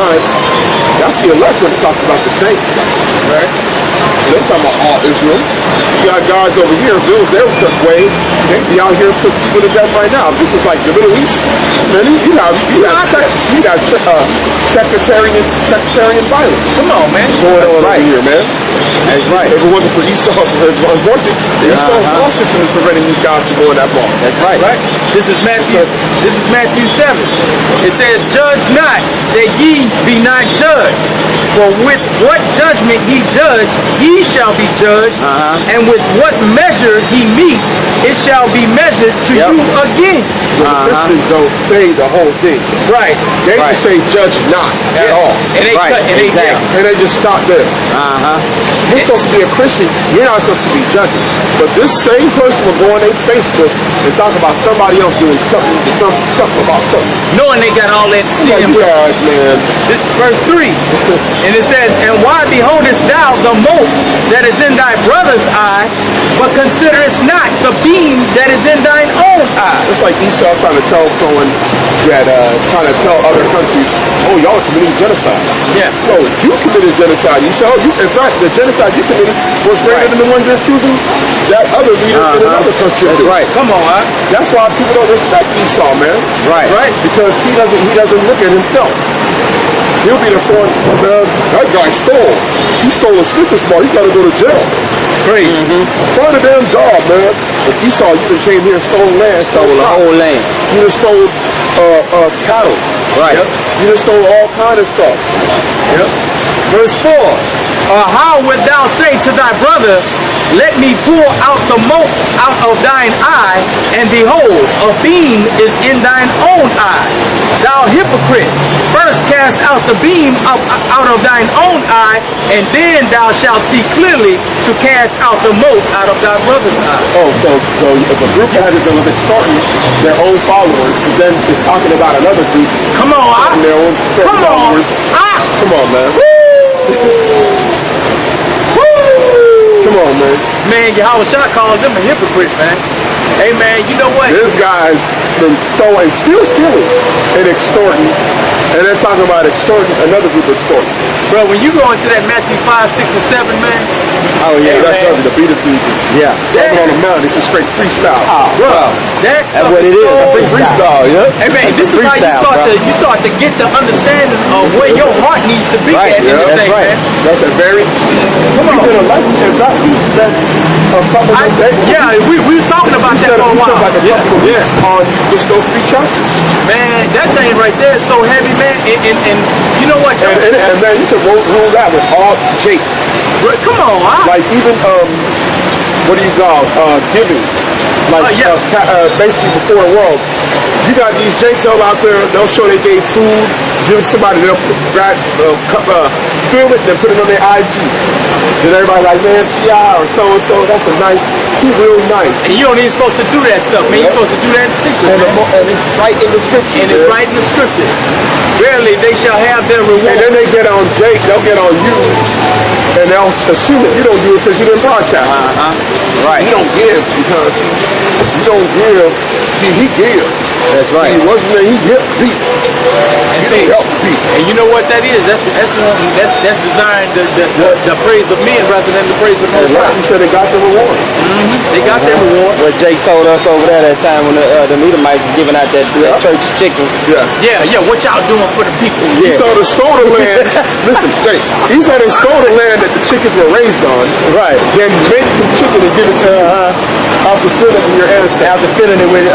that's the elect when it talks about the saints, right? They're talking about all Israel. You got guys over here, if it was their way, they'd be out here putting people to death right now. If this is like the Middle East, man, you have sectarian violence. Come on, man. Going on over here, man. That's right. If it wasn't for Esau's, unfortunately, Esau's law system is preventing these guys from going that far. That's right. Right? This is Matthew 7. It says, judge not, that ye be not judged. For with what judgment ye judge, ye shall be judged. And with what measure ye meet, it shall be measured to you again. The Christians don't say the whole thing. Right. They just say judge not at all. And they cut, And they just stop there. You're supposed to be a Christian. You're not supposed to be judging. But this same person will go on their Facebook and talk about somebody else doing something about something. knowing they got all that sin. You guys, man. Verse 3. And it says, and why beholdest thou the mote that is in thy brother's eye, but considerest not the beam that is in thine own eye? It's like Esau trying to tell trying to tell other countries, oh, y'all are committing genocide. Yeah. No, you committed genocide, Esau. In fact, the genocide you committed was greater than the one you're accusing that other leader in another country of doing. Right. Come on, huh? That's why people don't respect Esau, man. Right. Right. Because he doesn't look at himself. He'll be the front, man, that guy stole. He stole a sneakers bar. He's got to go to jail. Crazy. Find a damn job, man. But Esau, you done came here and stole land. Stole the whole land. You done stole cattle. Right. Yep. You done stole all kind of stuff. Yep. Verse 4. How wilt thou say to thy brother, let me pull out the mote out of thine eye, and behold, a beam is in thine own eye? Thou hypocrite, first cast out the beam out of thine own eye, and then thou shalt see clearly to cast out the mote out of thy brother's eye. Oh, so if a group has it was starting their own followers, but then it's talking about another group. Come on, starting their own come on, followers. Come on, man. Come on, man. Man, Yahawashi calls them a hypocrite, man. Hey, man, you know what? This guy's been still stealing and extorting, and then talking about extorting another group extorting. Bro, when you go into that Matthew 5, 6, and 7, man. Oh yeah, that's man. something. The Beatitudes. Yeah. Something on the mountain. It's a straight freestyle. Bro, that's what it is. That's a freestyle, yeah. Hey man, this is how you start to get the understanding of where your heart needs to be at in this that's thing, right. man. That's a very. Come on. You've been a lesson in that. You spent a couple of days. Yeah, we was talking about that for a while. Like a couple of weeks on just those 3 chapters. Man, that thing right there is so heavy, man. And you know what? And man, you can rule that with all Jake. Come on, huh? Like even what do you call giving? Like basically before the world. You got these Jakes all out there. They'll show they gave food, give it to somebody. They'll grab film it, then put it on their IG. Then everybody like, man, T.I. or so and so. That's a nice. He real nice. And you don't even supposed to do that stuff, man. You're supposed to do that in secret. And it's right in the scripture. And it's right in the scripture. Verily, they shall have their reward. And then they get on Jake, they'll get on you, and they'll assume that you don't do it because you didn't broadcast it. Right. You don't give because you don't give. See, he gives. That's right. See, he wasn't there, he helped people. He don't help people. And you know what that is? That's desiring the praise of men rather than the praise of the Most High. You said they got the reward. They got their reward. What Jake told us over there that time when the Edomites was giving out that church chicken. Yeah. What y'all doing for the people? He saw the stole the land. Listen, he said they stole the land that the chickens were raised on. Right. Then make some chicken and give it to you. After filling it in your ancestors. After filling it with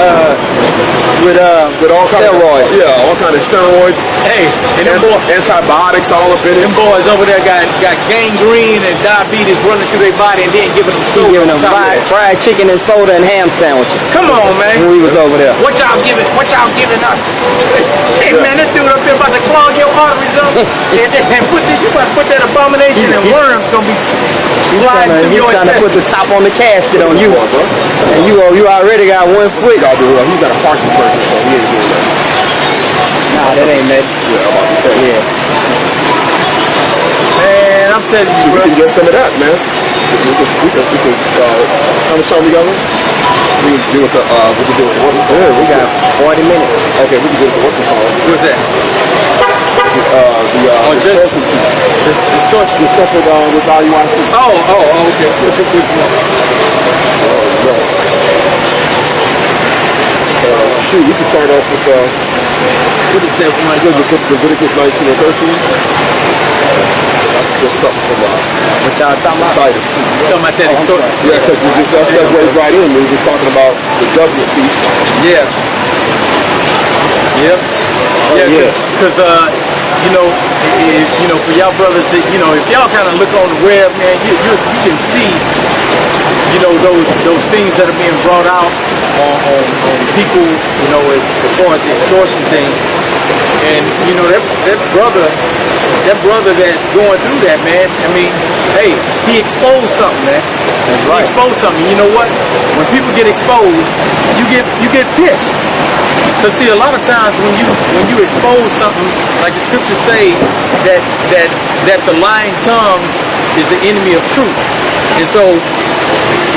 all kind steroids. All kind of steroids. Hey, and antibiotics all up in it. them boys over there got gangrene and diabetes running through their body, and then giving them soda. Giving them fried chicken and soda and ham sandwiches. Come on, man. When we was over there. What y'all giving us? Hey man, that dude up there about to clog your arteries up, and you about to put that abomination and worms gonna be sliding through your trying to put the top on the casket on you, and you already got 1 foot. He's got a parking person, so he ain't doing that. Nah, that ain't that. Yeah, I'm about to say. Yeah. Man, I'm telling you, So we bro. can get some of that, man. We can how much time we got left? We can do it the working song. Good, we got 40 minutes. Okay, we can do it the working song. What's that? The stuff with IUIC. Okay. Shoot, we can start off with What is that? Leviticus 19 and 13. Just something from What y'all talking about? Titus. Talking about that extortion. Yeah, because that segues right in. We were just talking about the judgment piece. Yeah. Yep. Yeah, because for y'all brothers, if y'all kind of look on the web, man, you can see, those things that are being brought out on people, as far as the extortion thing, and that brother that's going through that, man. I mean, hey, he exposed something, man. That's right. He exposed something. You know what? When people get exposed, you get pissed. Because see, a lot of times when you expose something, like the scriptures say that the lying tongue is the enemy of truth. And so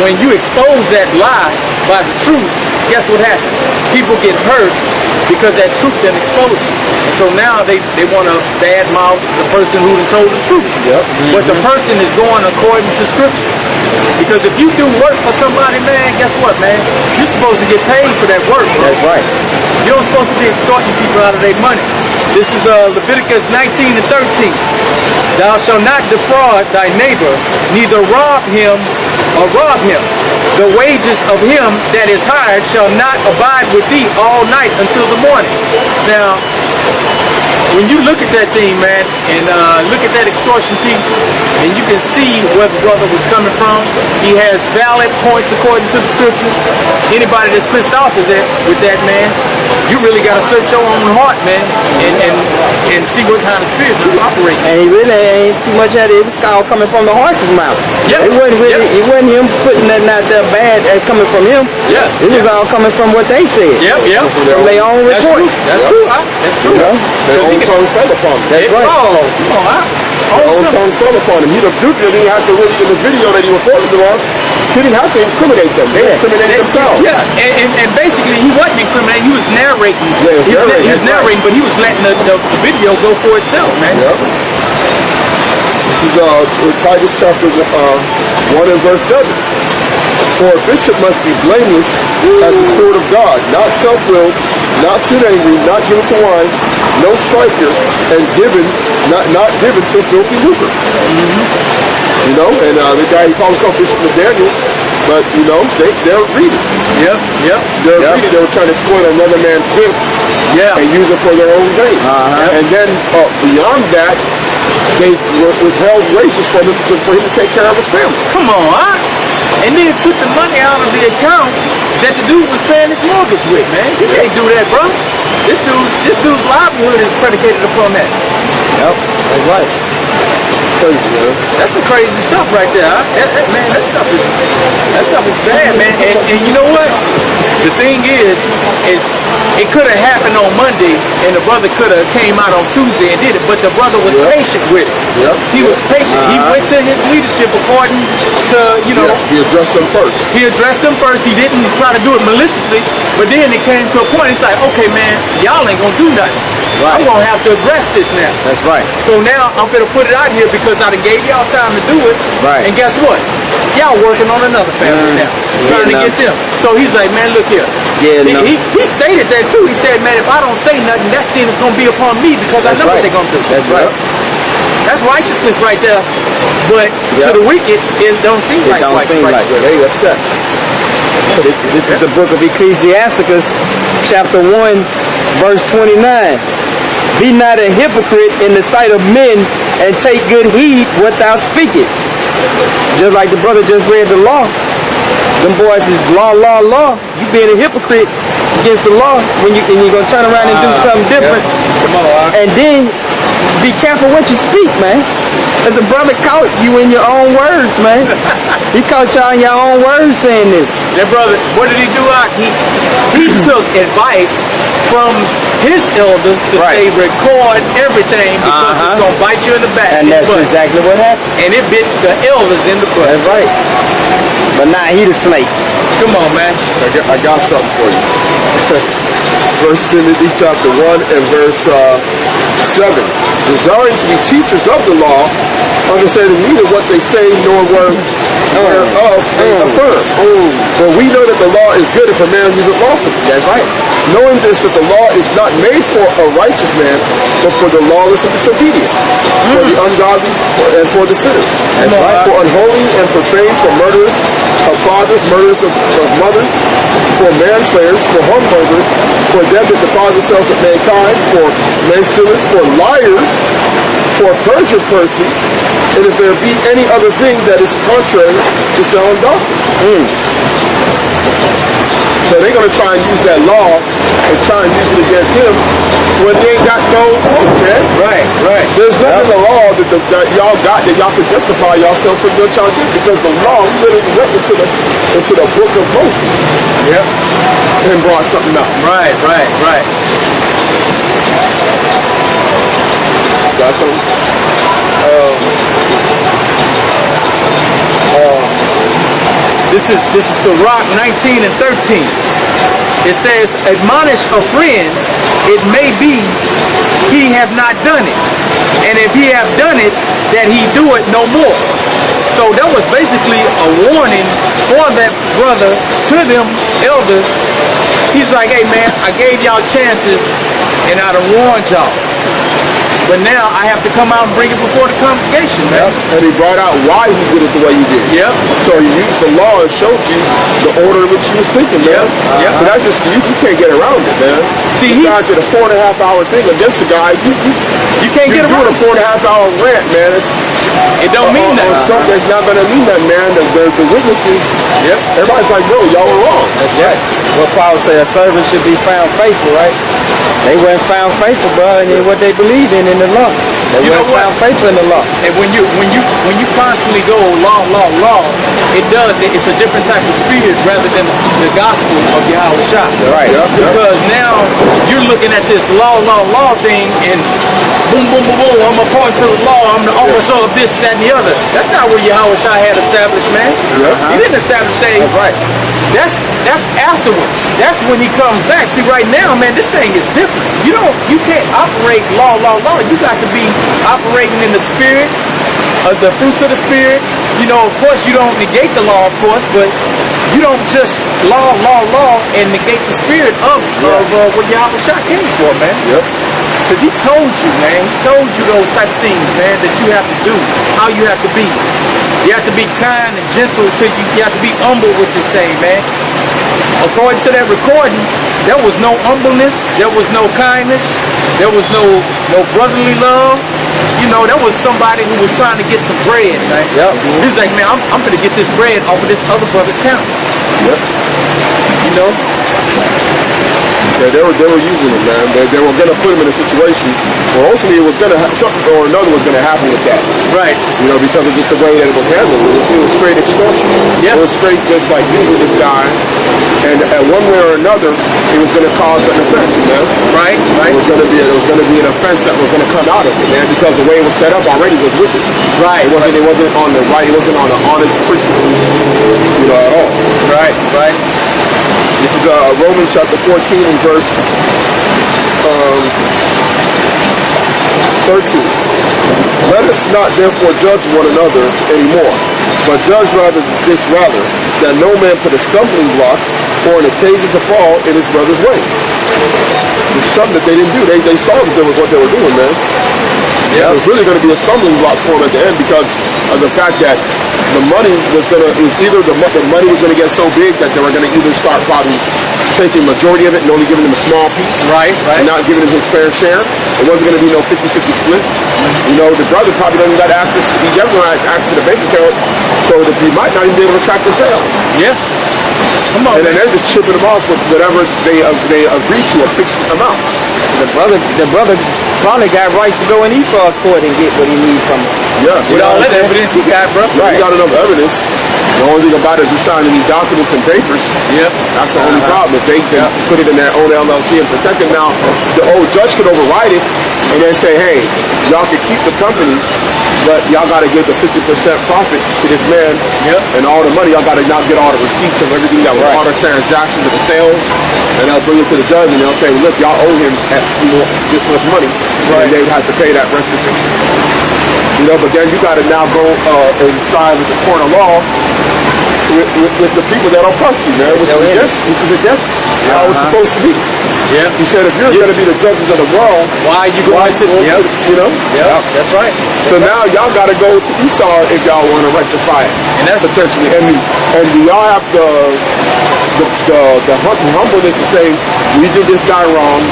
when you expose that lie by the truth, guess what happens? People get hurt because that truth then exposes. And so now they want to badmouth the person who told the truth. Yep. But the person is going according to scriptures. Because if you do work for somebody, man, guess what, man? You're supposed to get paid for that work, bro. That's right. You're not supposed to be extorting people out of their money. This is Leviticus 19 and 13. Thou shalt not defraud thy neighbor, neither rob him or rob him. The wages of him that is hired shall not abide with thee all night until the morning. Now, when you look at that thing, man, and look at that extortion piece, and you can see where the brother was coming from. He has valid points according to the scriptures. Anybody that's pissed off with that, man, you really got to search your own heart, man, and see what kind of spirit you operate. And he really ain't too much at it. It was all coming from the horse's mouth. Yeah. It wasn't really, it wasn't him putting that out there bad coming from him. Yeah. It was all coming from what they said. Yeah. From their own That's report. true. That's true. That's true. You know? Their own tongue fell upon him. That's right. Oh, come on, Their own tongue fell upon him. The Duke didn't have to really, in the video that he reported them on, he didn't have to incriminate them. They incriminated themselves. Yeah, and basically he wasn't incriminating. He was narrating. Yeah, he was narrating, but he was letting the video go for itself, man. Yep. This is Titus chapter 1 and verse 7. For a bishop must be blameless as a steward of God, not self-willed, not too angry, not given to wine, no striker, and not given to filthy lucre. You know, and the guy, he called himself Bishop Nathaniel, but you know, they're reading. Yep. They're reading. They were trying to exploit another man's gift and use it for their own gain. And then beyond that, they withheld wages for him to take care of his family. Come on, huh? And then took the money out of the account that the dude was paying his mortgage with, man. You can't do that, bro. This dude's livelihood is predicated upon that. Yep, that's right. Crazy, man. That's some crazy stuff right there, huh? Man, that stuff is bad, man. And you know what? The thing is it could have happened on Monday, and the brother could have came out on Tuesday and did it, but the brother was patient with it. He was patient. He went to his leadership according to, you know. He addressed them first. He addressed them first. He didn't try to do it maliciously, but then it came to a point, it's like, okay, man, y'all ain't gonna do nothing. Right. I'm gonna have to address this now. That's right. So now I'm gonna put it out here because I done gave y'all time to do it. Right. And guess what? Y'all working on another family now, trying to get them. So he's like, man, look here. Yeah, he stated that too. He said, man, if I don't say nothing, that sin is gonna be upon me because I know what they're gonna do. That's right. That's righteousness right there. But to the wicked, it don't seem like righteousness. They upset. This is the book of Ecclesiasticus, chapter 1, verse 29. Be not a hypocrite in the sight of men, and take good heed what thou speakest. Just like the brother just read the law. Them boys is law. You being a hypocrite against the law when you're gonna turn around and do something different. Come on, and then be careful what you speak, man. As the brother caught you in your own words, man. He caught y'all in your own words saying this. That brother, what did he do out? He took advice from his elders to say record everything because it's gonna bite you in the back. And that's exactly what happened. And it bit the elders in the butt. That's right. But now he the snake. Come on, man. I got something for you. First Timothy chapter 1 and verse 7. Desiring to be teachers of the law, understanding neither what they say nor whereof they affirm. For we know that the law is good if a man use it lawfully. That's right. Knowing this, that the law is not made for a righteous man, but for the lawless and disobedient, for the ungodly and for the sinners, for unholy and profane, for murderers of fathers, murderers of mothers, for manslayers, for homemongers, for them that defile themselves with mankind, for manstealers, for liars, for perjured persons, and if there be any other thing that is contrary to sound doctrine. So they're going to try and use that law and try and use it against him when they ain't got no hope, man. Right. There's nothing in the law that y'all got that y'all can justify yourself for what y'all did, because the law literally went into the book of Moses. And brought something out. Right. Got something? This is Sirach 19 and 13. It says, admonish a friend, it may be he have not done it. And if he have done it, that he do it no more. So that was basically a warning for that brother to them elders. He's like, hey man, I gave y'all chances and I done warned y'all. but now I have to come out and bring it before the congregation, man. And he brought out why he did it the way he did. Yep. So he used the law and showed you the order in which he was thinking, man. Yep. So that just, you can't get around it, man. See, he did a 4.5 hour thing against a guy. You can't get around it. Doing a 4.5 hour rant, man. It don't mean that. Something that's not going to mean that, man. The witnesses, everybody's like, bro, y'all were wrong. That's right. Well, Paul said a servant should be found faithful, right? They weren't found faithful, bro, in what they believed in the law. They weren't found faithful in the law. And when you constantly go law, it's a different type of spirit rather than the gospel of Yahawashi. Right. Because now you're looking at this law thing, and boom, boom, boom, boom, I'm according to the law, I'm the officer of this, that, and the other. That's not what Yahawashi had established, man. He didn't establish that. That's right. That's afterwards. That's when he comes back. See, right now, man, this thing is different. You can't operate law. You got to be operating in the spirit, of the fruits of the spirit. Of course, you don't negate the law, of course, but you don't just law, and negate the spirit of what Yahawashi came for, man. Yep. Because he told you, man. He told you those type of things, man, that you have to do, how you have to be. You have to be kind and gentle to you. You have to be humble with this thing, man. According to that recording, there was no humbleness, there was no kindness, there was no brotherly love. There was somebody who was trying to get some bread, man. Yep. He was like, man, I'm gonna get this bread off of this other brother's town. Yep. Yeah, they were using him, man. They were going to put him in a situation where ultimately it was going to something or another was going to happen with that. Right. Because of just the way that it was handled. It was straight extortion. Yep. It was straight just like using this guy, and one way or another, it was going to cause an offense, man. Right. It was going to be an offense that was going to come out of it, man, because the way it was set up already was wicked. Right. It wasn't on the right. It wasn't on an honest principle, at all. Right. This is Romans chapter 14 and verse 13. Let us not therefore judge one another anymore, but judge rather that no man put a stumbling block or an occasion to fall in his brother's way. It's something that they didn't do. They saw that there was what they were doing, man. Yeah. It was really going to be a stumbling block for them at the end because of the fact that the money was going to, the money was going to get so big that they were going to either start probably taking majority of it and only giving him a small piece. Right. And not giving him his fair share. It wasn't going to be no 50-50 split. The brother probably doesn't got access, he definitely had access to the bank account, so that he might not even be able to track the sales. Yeah. Come on, and then they're just chipping them off with whatever they agreed to a fixed amount. The brother probably got rights to go in Esau's court and get what he needs from him. Yeah. With all that evidence he got, bro. Right. He got enough evidence. The only thing about it is he signed any documents and papers. Yep. That's the only problem. If they can put it in their own LLC and protect it now, the old judge could override it and then say, hey, y'all can keep the company, but y'all got to give the 50% profit to this man. Yep. And all the money, y'all got to now get all the receipts of everything that was all the transactions of the sales. And they'll bring it to the judge and they'll say, look, y'all owe him this much money. Right. And they would have to pay that restitution. But then you got to now go and strive with the court of law with the people that oppress you, man, which is against how it's supposed to be. Yeah. He said, if you're going to be the judges of the world, why are you going to? Yeah, that's right. So now y'all got to go to Esau if y'all want to rectify it, and that's potentially. And do y'all have the humbleness to say, we did this guy wrong,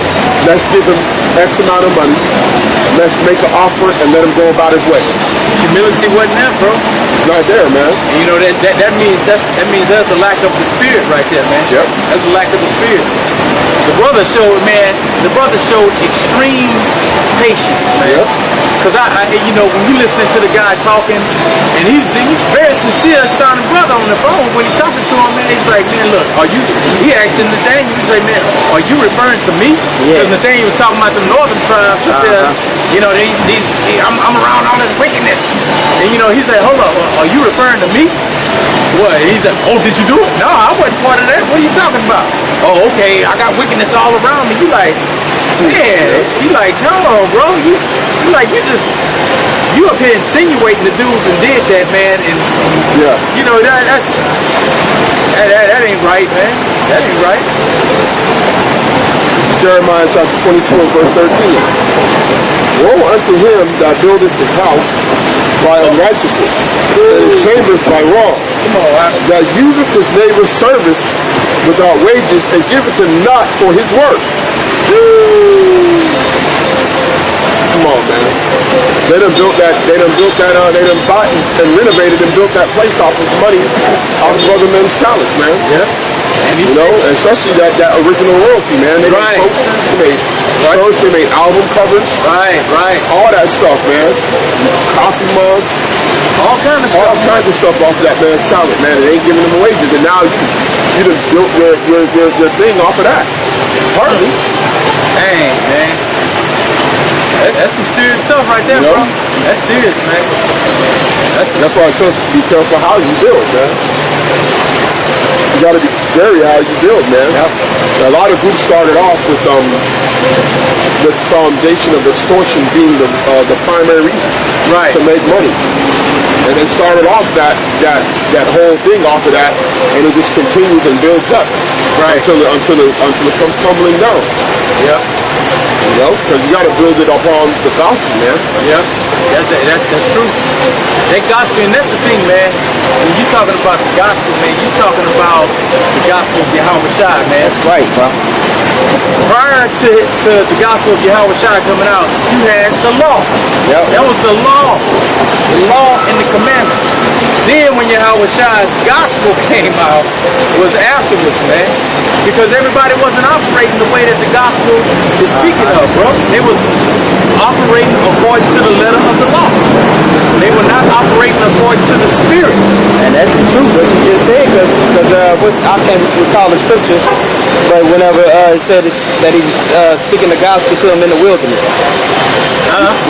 let's give him X amount of money, let's make an offer and let him go about his way. Humility wasn't that, bro. It's not there, man. And that means there's a lack of the spirit right there, man. Yep. That's a lack of the spirit. The brother showed extreme patience, man. Yep. Because when you listening to the guy talking, and he's very sincere sounding brother on the phone when he's talking to him, man, he's like, man, look, he asking Nathaniel, he's like, man, are you referring to me? Because Nathaniel was talking about the northern tribes up there, I'm around all this wickedness. And he said, hold up, are you referring to me? What? He's like, oh, did you do it? No, I wasn't part of that. What are you talking about? Oh, okay, I got wickedness all around me. You like, man, you like, no, bro, you up here insinuating the dude who did that, man, and that ain't right, man. That ain't right. This is Jeremiah chapter 22 and verse 13. Woe unto him that buildeth his house by unrighteousness, and his chambers by wrong, that useth his neighbor's service without wages, and giveth him not for his work. Come on, man. They done bought and renovated and built that place off of money, off of other men's talents, man. Yeah. And you know, especially that original royalty, man. They made posters, they made shirts, they made album covers. Right. All that stuff, man. Coffee mugs. All kinds of stuff. All kinds of stuff off of that man's talent, man. It ain't giving them wages. And now you done built your thing off of that. Partly. Dang, man. That's some serious stuff right there, bro. That's serious, man. That's why it says be careful how you build, man. You gotta be very how you build, man. Yep. A lot of groups started off with the foundation of extortion being the primary reason to make money. And they started off that whole thing off of that, and it just continues and builds up until it comes tumbling down. Yep. You know, because you got to build it upon the gospel, man. Yep. That's true. That gospel, and that's the thing, man. When you're talking about the gospel, man, you're talking about the gospel of Yahawashi, man. That's right, bro. Prior to the gospel of Yahawashi coming out, you had the law. Yep. That was the law and the commandments. Then when Yahawashi's gospel came out, was afterwards, man. Because everybody wasn't operating the way that the gospel is speaking of, bro. They was operating according to the letter of the law. They were not operating according to the spirit. And that's the truth, what you just said, because I can't recall the scripture, but whenever it said that he was speaking the gospel to them in the wilderness.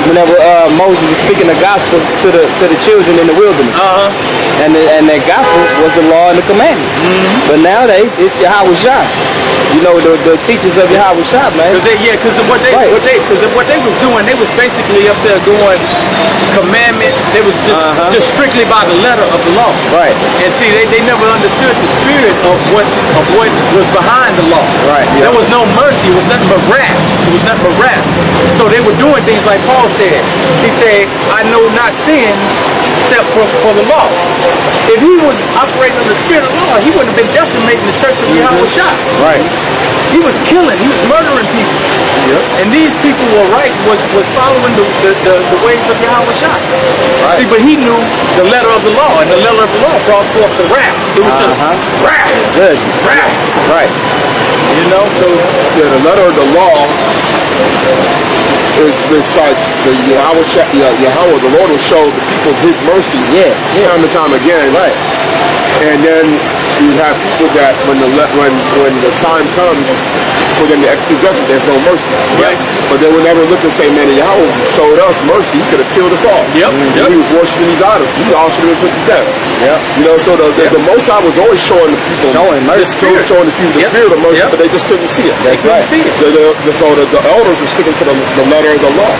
Whenever Moses was speaking the gospel to the children in the wilderness. And that gospel was the law and the commandments. But nowadays, it's Yahawashi. You know, the teachers of Yahawashi, man. Because what they was doing, they was basically up there doing commandment. They was just strictly by the letter of the law. Right. And see, they never understood the spirit of what was behind the law. Right. There was no mercy. It was nothing but wrath. It was nothing but wrath. So they were doing things like Paul said. He said, I know not sin except for the law. If he was operating in the spirit of law, he wouldn't have been decimating the church of Yahawashi. Right. He was killing. He was murdering people. Yep. And these people were was following the ways of Yahawashi. Right. See, but he knew the letter of the law, and the letter of the law brought forth the wrath. It was just wrath. Good. Wrath. Right. You know, so the letter of the law it's like the Yahweh, the Lord will show the people his mercy time and time again. Right. And then you have people that when the time comes for them to execute judgment, there's no mercy. Right. But they will never look and say, man, Yahweh showed us mercy. He could have killed us all. Yep. He was worshiping these idols. We all should have been put to death. Yeah. You know, so the Most High was always showing the people mercy. showing the people the spirit of mercy, but they just couldn't see it. they couldn't see it. So the elders were sticking to the letter of the law.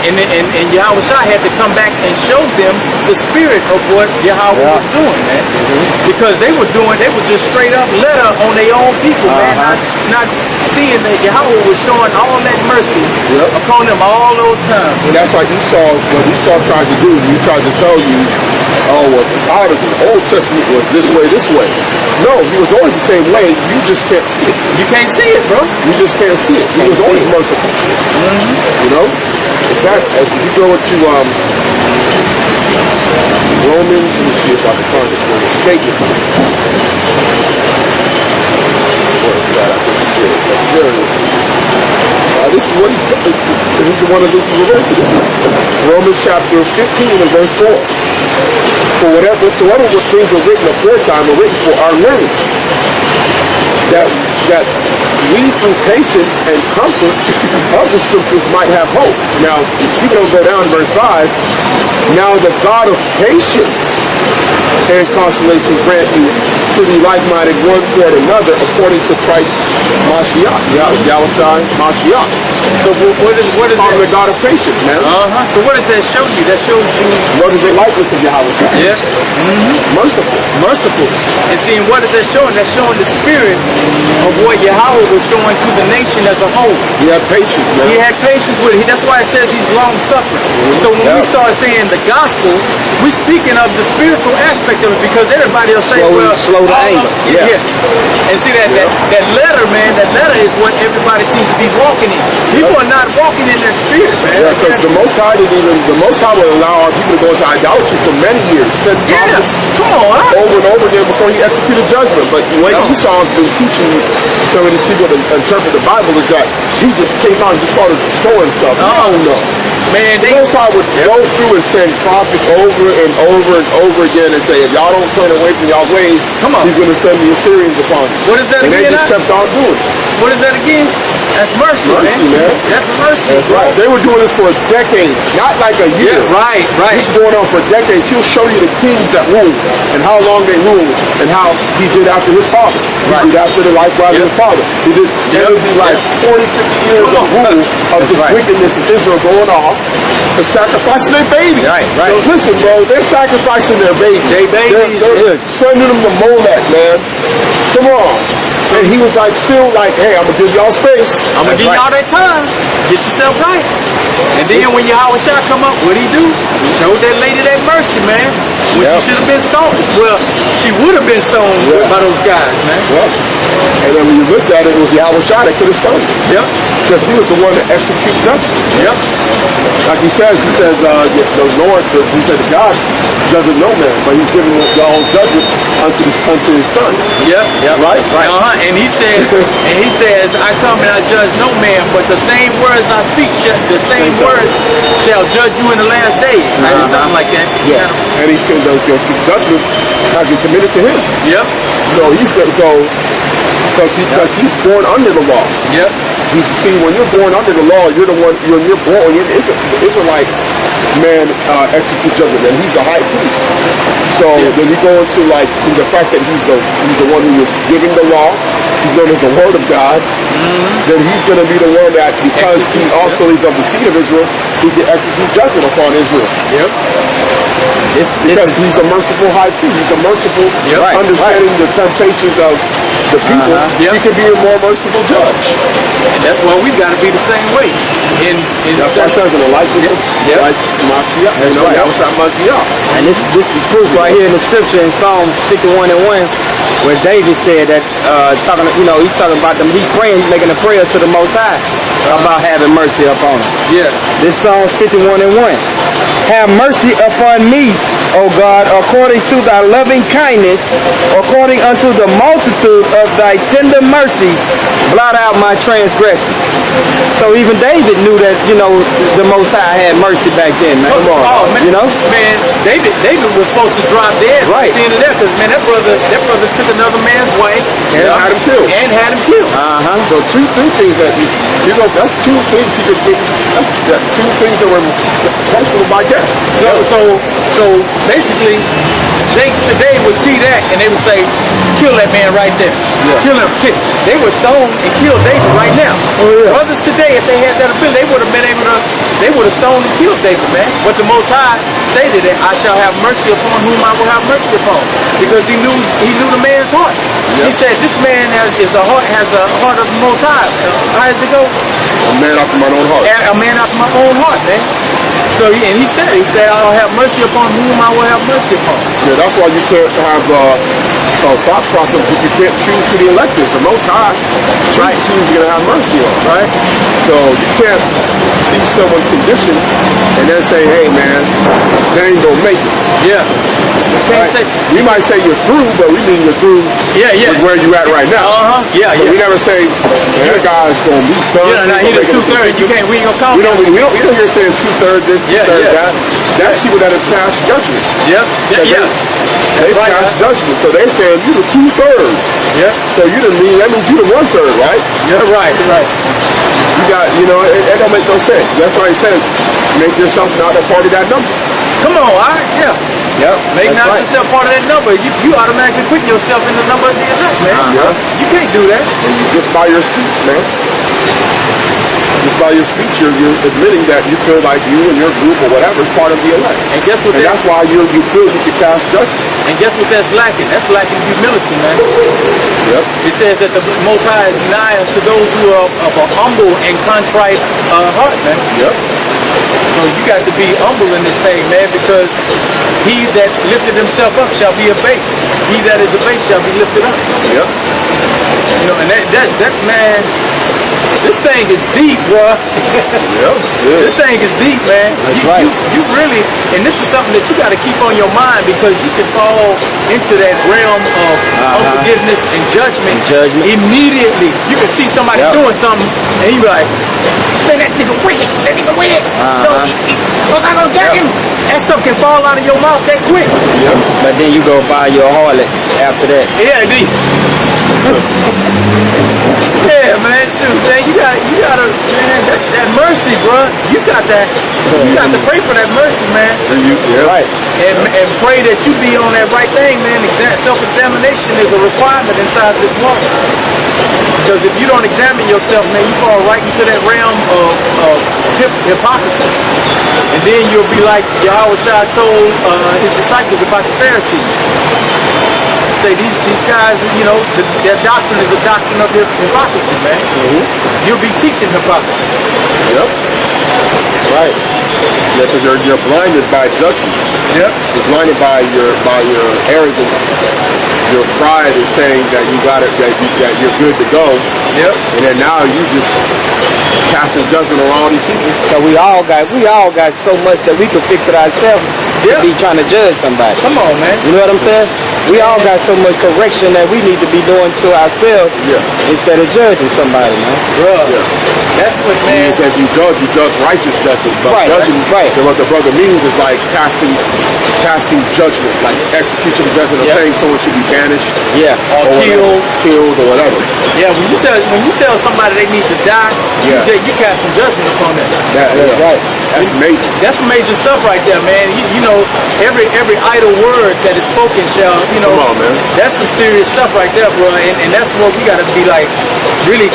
And Yahawashi had to come back and show them the spirit of what Yahweh was doing, man. Because they were just straight up letter on their own people, man. Not seeing that Yahweh was showing all that mercy upon them all those times. And that's like what Esau tried to do. He tried to tell you, oh, well, out of the Old Testament was this way. No, he was always the same way. You just can't see it. You can't see it, bro. You just can't see it. He was always merciful. You know? Exactly. If you go into Romans, let me see if I can find it. There's a statement. What is that? I can see it. There it is. This is one of the things he's referring to. This is Romans chapter 15 and verse 4. For whatsoever things were written aforetime were written for our learning, that we through patience and comfort of the scriptures might have hope. Now, you don't go down to verse 5. Now the God of patience and consolation grant you to to be like-minded one toward another according to Christ Mashiach. Yahawashi Mashiach. So what is Talking that? the God of patience, man. So what does that show you? That shows you Wasn't the likeness of Yahawashi? yeah, Merciful. merciful. And seeing what is that showing? That's showing the spirit of what Yahweh was showing to the nation as a whole. He had patience, man. He had patience with it. That's why it says he's long suffering. So when we start saying the gospel, we're speaking of the spiritual aspect of it, because everybody will say, Slow to all anger. of- yeah. And see that letter, man, that letter is what everybody seems to be walking in. People are not walking in their spirit, man. Yeah, because the Most High will allow our people to go into idolatry for many years. Send prophets Come on, huh? over and over again before he executed judgment. But what Esau's been teaching some of these people to interpret the Bible is that he just came out and just started destroying stuff. No. Man, The Most High would go through and send prophets over and over and over again and say, if y'all don't turn away from y'all's ways, Come on. he's going to send the Assyrians upon you. What is that and again, they just huh? kept on doing it. What is that again? That's mercy, Mercy, man. That's mercy, That's bro. right. They were doing this for decades, not like a year. Yeah, right. This is going on for decades. He'll show you the kings that ruled and how long they ruled and how he did after his father. He did after the likewise of his father. He did. There would be like 40, 50 years of rule of this wickedness of Israel going off for sacrificing their babies. Right. So listen, bro, they're sacrificing their babies. They're sending them to Molech, man. Come on. And he was like, still like, hey, I'm going to give y'all space. I'm going to give y'all that time. Get yourself right. And then when Yahweh Shah come up, what'd he do? Showed that lady that mercy, man. When she should have been stoned. Well, she would have been stoned by those guys, man. And then when you looked at it, it was Yahweh Shah that could have stoned him. Yep. Because he was the one that executed judgment. Yep. Like he says, the Lord, he said, God judges no man, but he's giving the whole judgment unto his son. Yep. Right? And he says, I come and I judge no man, but the same words I speak, the same words shall judge you in the last days. Right? Something like that. Yeah. And he's the judgment has been committed to him. Yep. So because he's born under the law. Yep. See, when you're born under the law, you're the one. The Israelite man executes judgment, and he's a high priest. So then you go into like the fact that he's the one who was giving the law. He's known as the Word of God. Then he's going to be the one that, because he also is of the seed of Israel, he can execute judgment upon Israel. Yep. Because he's a merciful high priest. He's a merciful, understanding the temptations of the people. He can be a more merciful judge. And that's why we've got to be the same way. That's why it says in the likeness like Mashiach. Mashiach. And this is proof right here in the scripture in Psalm 51:1, where David said that he's talking about them. He's praying, making a prayer to the Most High about having mercy upon him. Yeah. This Psalm 51:1. Have mercy upon me, O God, according to thy loving kindness, according unto the multitude of thy tender mercies, blot out my transgression. So even David knew that, the Most High had mercy back then, man. Come on, man. Man, David was supposed to drop dead right at the end of that, because man, that brother took another man's wife and had him killed. So three things that that's two things he could do. That's two things that were punishable by death. So basically, Jakes today would see that and they would say, kill that man right there. Yeah. Kill him. They would stone and kill David right now. Brothers today, if they had that ability, they would have stoned and killed David, man. But the Most High stated that I shall have mercy upon whom I will have mercy upon. Because he knew the man's heart. Yep. He said, this man has a heart of the Most High. How does it go? A man after my own heart. A man after my own heart, man. So he said, I'll have mercy upon whom I will have mercy upon. Yeah, that's why you can't have thought process. You can't choose who the elect is. The Most High chooses who he's going to have mercy on, right? So you can't see someone's condition and then say, hey, man, they ain't going to make it. Yeah. We might say you're through, but we mean you're through with where you're at right now. But we never say, that guy's going to be done. He did 2/3. We ain't going to call him. We don't hear saying 2/3 this, 2/3 that. That's people that have passed judgment. They've passed judgment. So they're saying you the 2/3. Yeah. So that means you the 1/3, right? Yeah, right. You got, it don't make no sense. That's why he says, make yourself not a part of that number. Come on, all right? Yeah. Yep. Make that's not right. yourself part of that number. You automatically put yourself in the number of the elect, man. Yeah. You can't do that. And just by your speech, man. Just by your speech, you're admitting that you feel like you and your group or whatever is part of the elect. And guess what? And that's why you feel you can cast judgment. And guess what that's lacking? That's lacking humility, man. Yep. It says that the Most High is nigh unto those who are of a humble and contrite heart, man. Yep. So you got to be humble in this thing, man, because he that lifted himself up shall be abased. He that is abased shall be lifted up. Yep. You know, and that man, this thing is deep, bro. Yep. This thing is deep, man. That's right. You really, and this is something that you got to keep on your mind because you can fall into that realm of unforgiveness and judgment. Immediately. You can see somebody doing something, and you be like, man, that nigga wicked. That nigga wicked. No, I'm not gonna judge him. That stuff can fall out of your mouth that quick. Yep. But then you go buy your harlot after that. Yeah, yeah, man, shoot, man, you gotta, man, that mercy, bro. You got to pray for that mercy, man. Right. And pray that you be on that right thing, man. Self-examination is a requirement inside this walk. Because if you don't examine yourself, man, you fall right into that realm of hypocrisy. And then you'll be like Yahawashi told his disciples about the Pharisees. Say these guys, you know, their doctrine is a doctrine of hypocrisy, man. You'll be teaching hypocrisy. Yep. Right. Yeah, because you're blinded by judgment. Yep. You're blinded by your arrogance. Your pride is saying that you got it, that you're good to go. Yep. And then now you just casting judgment on all these people. So we all got so much that we can fix it ourselves to be trying to judge somebody. Come on, man. You know what I'm saying? We all got so much correction that we need to be doing to ourselves instead of judging somebody, man. Yeah. That's what, man. It says you judge righteous judgment. But judging, what the brother means is like casting judgment, like execution of judgment, of saying someone should be banished, or killed, or whatever. Yeah, when you tell somebody they need to die, you cast some judgment upon them. That's right. That's major. That's major stuff right there, man. You know, every idle word that is spoken shall, you know, come on, man. That's some serious stuff right there, bro. And that's what we got to be like, really.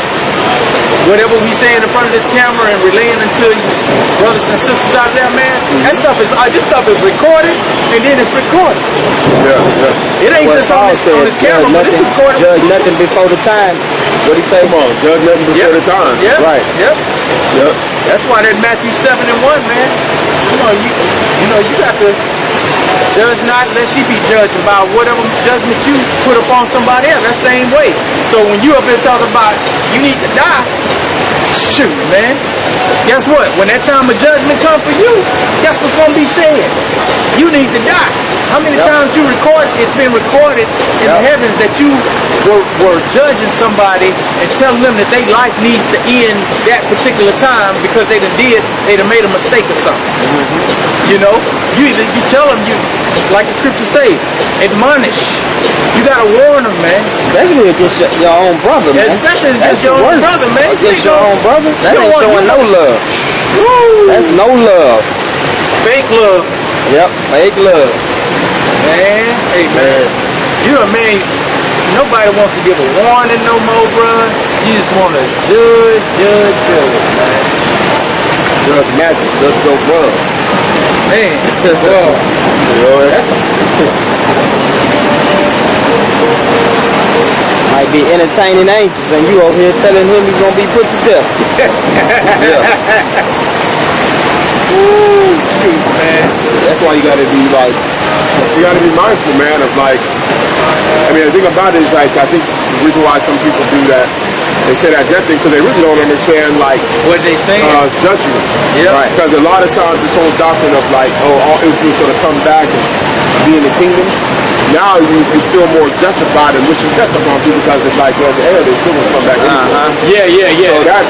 Whatever we say in front of this camera and relaying unto you, brothers and sisters out there, man, this stuff is recorded and then it's recorded. Yeah. It ain't just on this camera, but it's recorded. Judge nothing before the time. What do you say? Come on, judge nothing before the time. Yeah. Right. Yep. Yep. That's why that Matthew 7:1, man. You got to judge not, lest ye be judged by whatever judgment you put upon somebody else. That same way. So when you up here talking about you need to die, shoot, man. Guess what? When that time of judgment comes for you, guess what's going to be said? You need to die. How many times it's been recorded in the heavens that you were judging somebody and telling them that their life needs to end that particular time because they done made a mistake or something. You know, you tell them, like the scriptures say, admonish. You gotta warn them, man. Especially against your own brother, man. Especially against your own brother, man. Against your own brother, that ain't showing no love. Woo. That's no love. Fake love. Yep, fake love. Man, hey man, you a man. Nobody wants to give a warning no more, bro. You just want to judge, man. Judge magic, judge your blood. Man, bro. Might be entertaining angels, and you over here telling him he's gonna be put to death. Ooh, shoot, man. That's why you gotta be mindful, man, of like, I mean, the thing about it is like, I think the reason why some people do that, they say that death thing because they really don't understand like what they saying, judgment. Yeah. Right. Because a lot of times this whole doctrine of like, all Israel's gonna come back and be in the kingdom. Now you feel more justified in wishing death upon people because it's like, well, they're still gonna come back anyway. Yeah. So that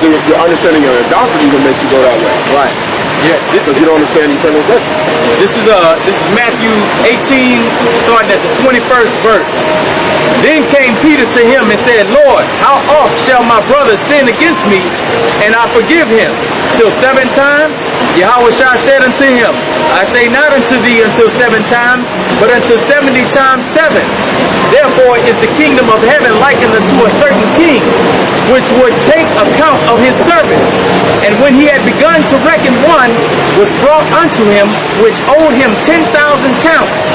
your understanding of the doctrine even makes you go that way. Right. Yeah, because you don't understand eternal judgment. This is Matthew 18, starting at the 21st verse. Then came Peter to him and said, Lord, how oft shall my brother sin against me, and I forgive him? Till 7 times? Yahawashi said unto him, I say not unto thee until 7 times, but until 70 times 7. Therefore is the kingdom of heaven likened unto a certain king, which would take account of his servants. And when he had begun to reckon, one was brought unto him, which owed him 10,000 talents.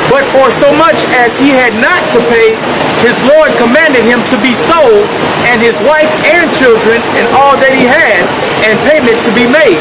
But for so much as he had not to pay, his Lord commanded him to be sold, and his wife and children, and all that he had, and payment to be made.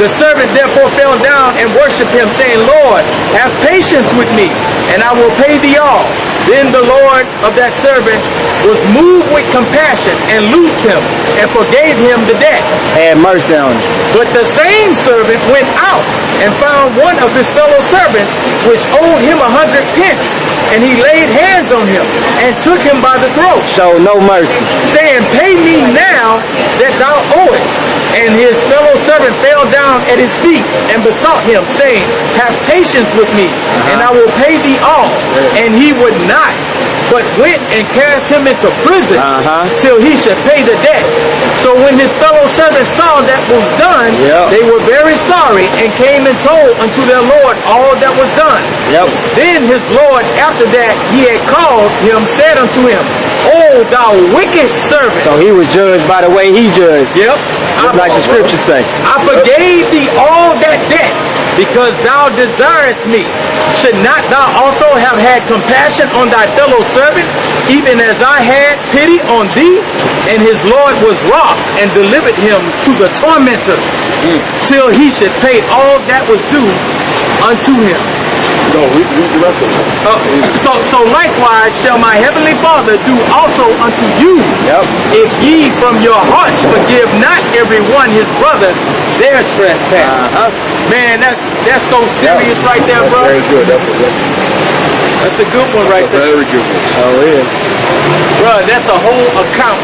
The servant therefore fell down and worshipped him, saying, Lord, have patience with me, and I will pay thee all. Then the Lord of that servant was moved with compassion and loosed him and forgave him the debt. Had mercy on him. But the same servant went out and found one of his fellow servants, which owed him 100 pence. And he laid hands on him and took him by the throat, Showed no mercy. saying, Pay me now that thou owest. And his fellow servant fell down at his feet and besought him, saying, Have patience with me, and I will pay thee all. And he would not, but went and cast him into prison till he should pay the debt. So when his fellow servants saw that was done, they were very sorry, and came and told unto their Lord all that was done. Then his Lord, after that he had called him, said unto him, O thou wicked servant. So he was judged by the way he judged. Just like the scriptures say. I forgave thee all that debt, because thou desirest me. Should not thou also have had compassion on thy fellow servant, even as I had pity on thee? And his Lord was wroth, and delivered him to the tormentors, till he should pay all that was due unto him. No, read the rest of it. So likewise shall my heavenly Father do also unto you, if ye from your hearts forgive not every one his brother their trespass. Man, that's so serious right there, bro. Very good. That's a good one right there. Very good one. Oh, yeah. Bro, that's a whole account.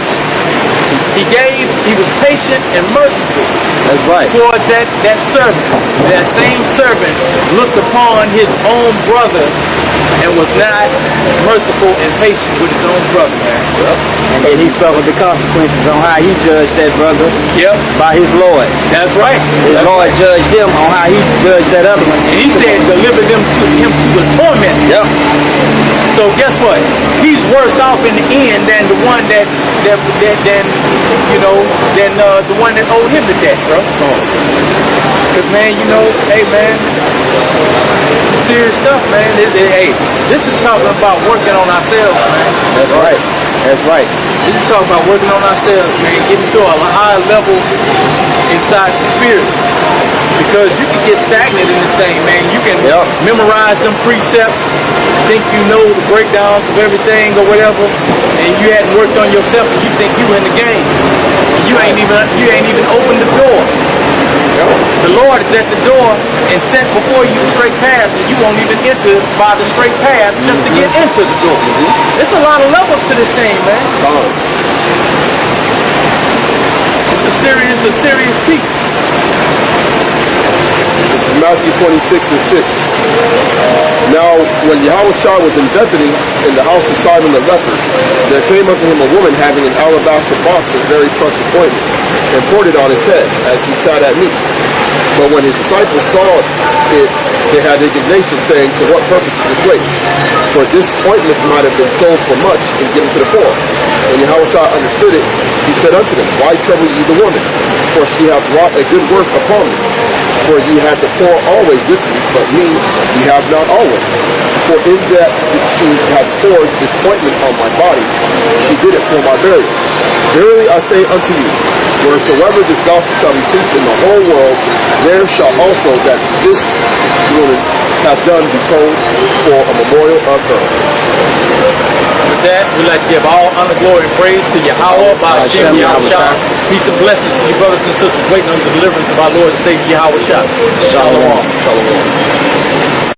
He was patient and merciful. That's right. Towards that servant. That same servant looked upon his own brother and was not merciful and patient with his own brother, man. And then he suffered the consequences on how he judged that brother by his Lord. That's right. His Lord judged him on how he judged that other one. And he said, deliver him to the torment. So guess what? He's worse off in the end than the one the one that owed him the debt, bro. Because, man, hey, man, some serious stuff, man. Hey, this is talking about working on ourselves, man. That's right. That's right. This is talking about working on ourselves, man. Getting to a higher level inside the spirit. Because you can get stagnant in this thing, man. You can memorize them precepts, think you know the breakdowns of everything or whatever, and you hadn't worked on yourself, and you think you in the game. And you ain't even opened the door. The Lord is at the door and set before you a straight path, and you won't even enter by the straight path just to get into the door. There's a lot of levels to this thing, man. It's a serious piece. This is Matthew 26:6. Now, when Yahawashi was in Bethany, in the house of Simon the leper, there came unto him a woman having an alabaster box of very precious ointment, and poured it on his head, as he sat at meat. But when his disciples saw it, they had indignation, saying, To what purpose is this waste? For this ointment might have been sold for much and given to the poor. When Yahawashi understood it, he said unto them, Why trouble ye the woman? For she hath wrought a good work upon me. For ye had the poor always with you, but me ye have not always. For in that she hath poured this ointment on my body, she did it for my burial. Verily I say unto you, wheresoever this gospel shall be preached in the whole world, there shall also that this woman hath done be told for a memorial of her. With that, we'd like to give all honor, glory, and praise to Yahweh, by Hashem, Yahawashi. Peace and blessings to you brothers and sisters waiting on the deliverance of our Lord and Savior Yahawashi. Shalom. Shalom.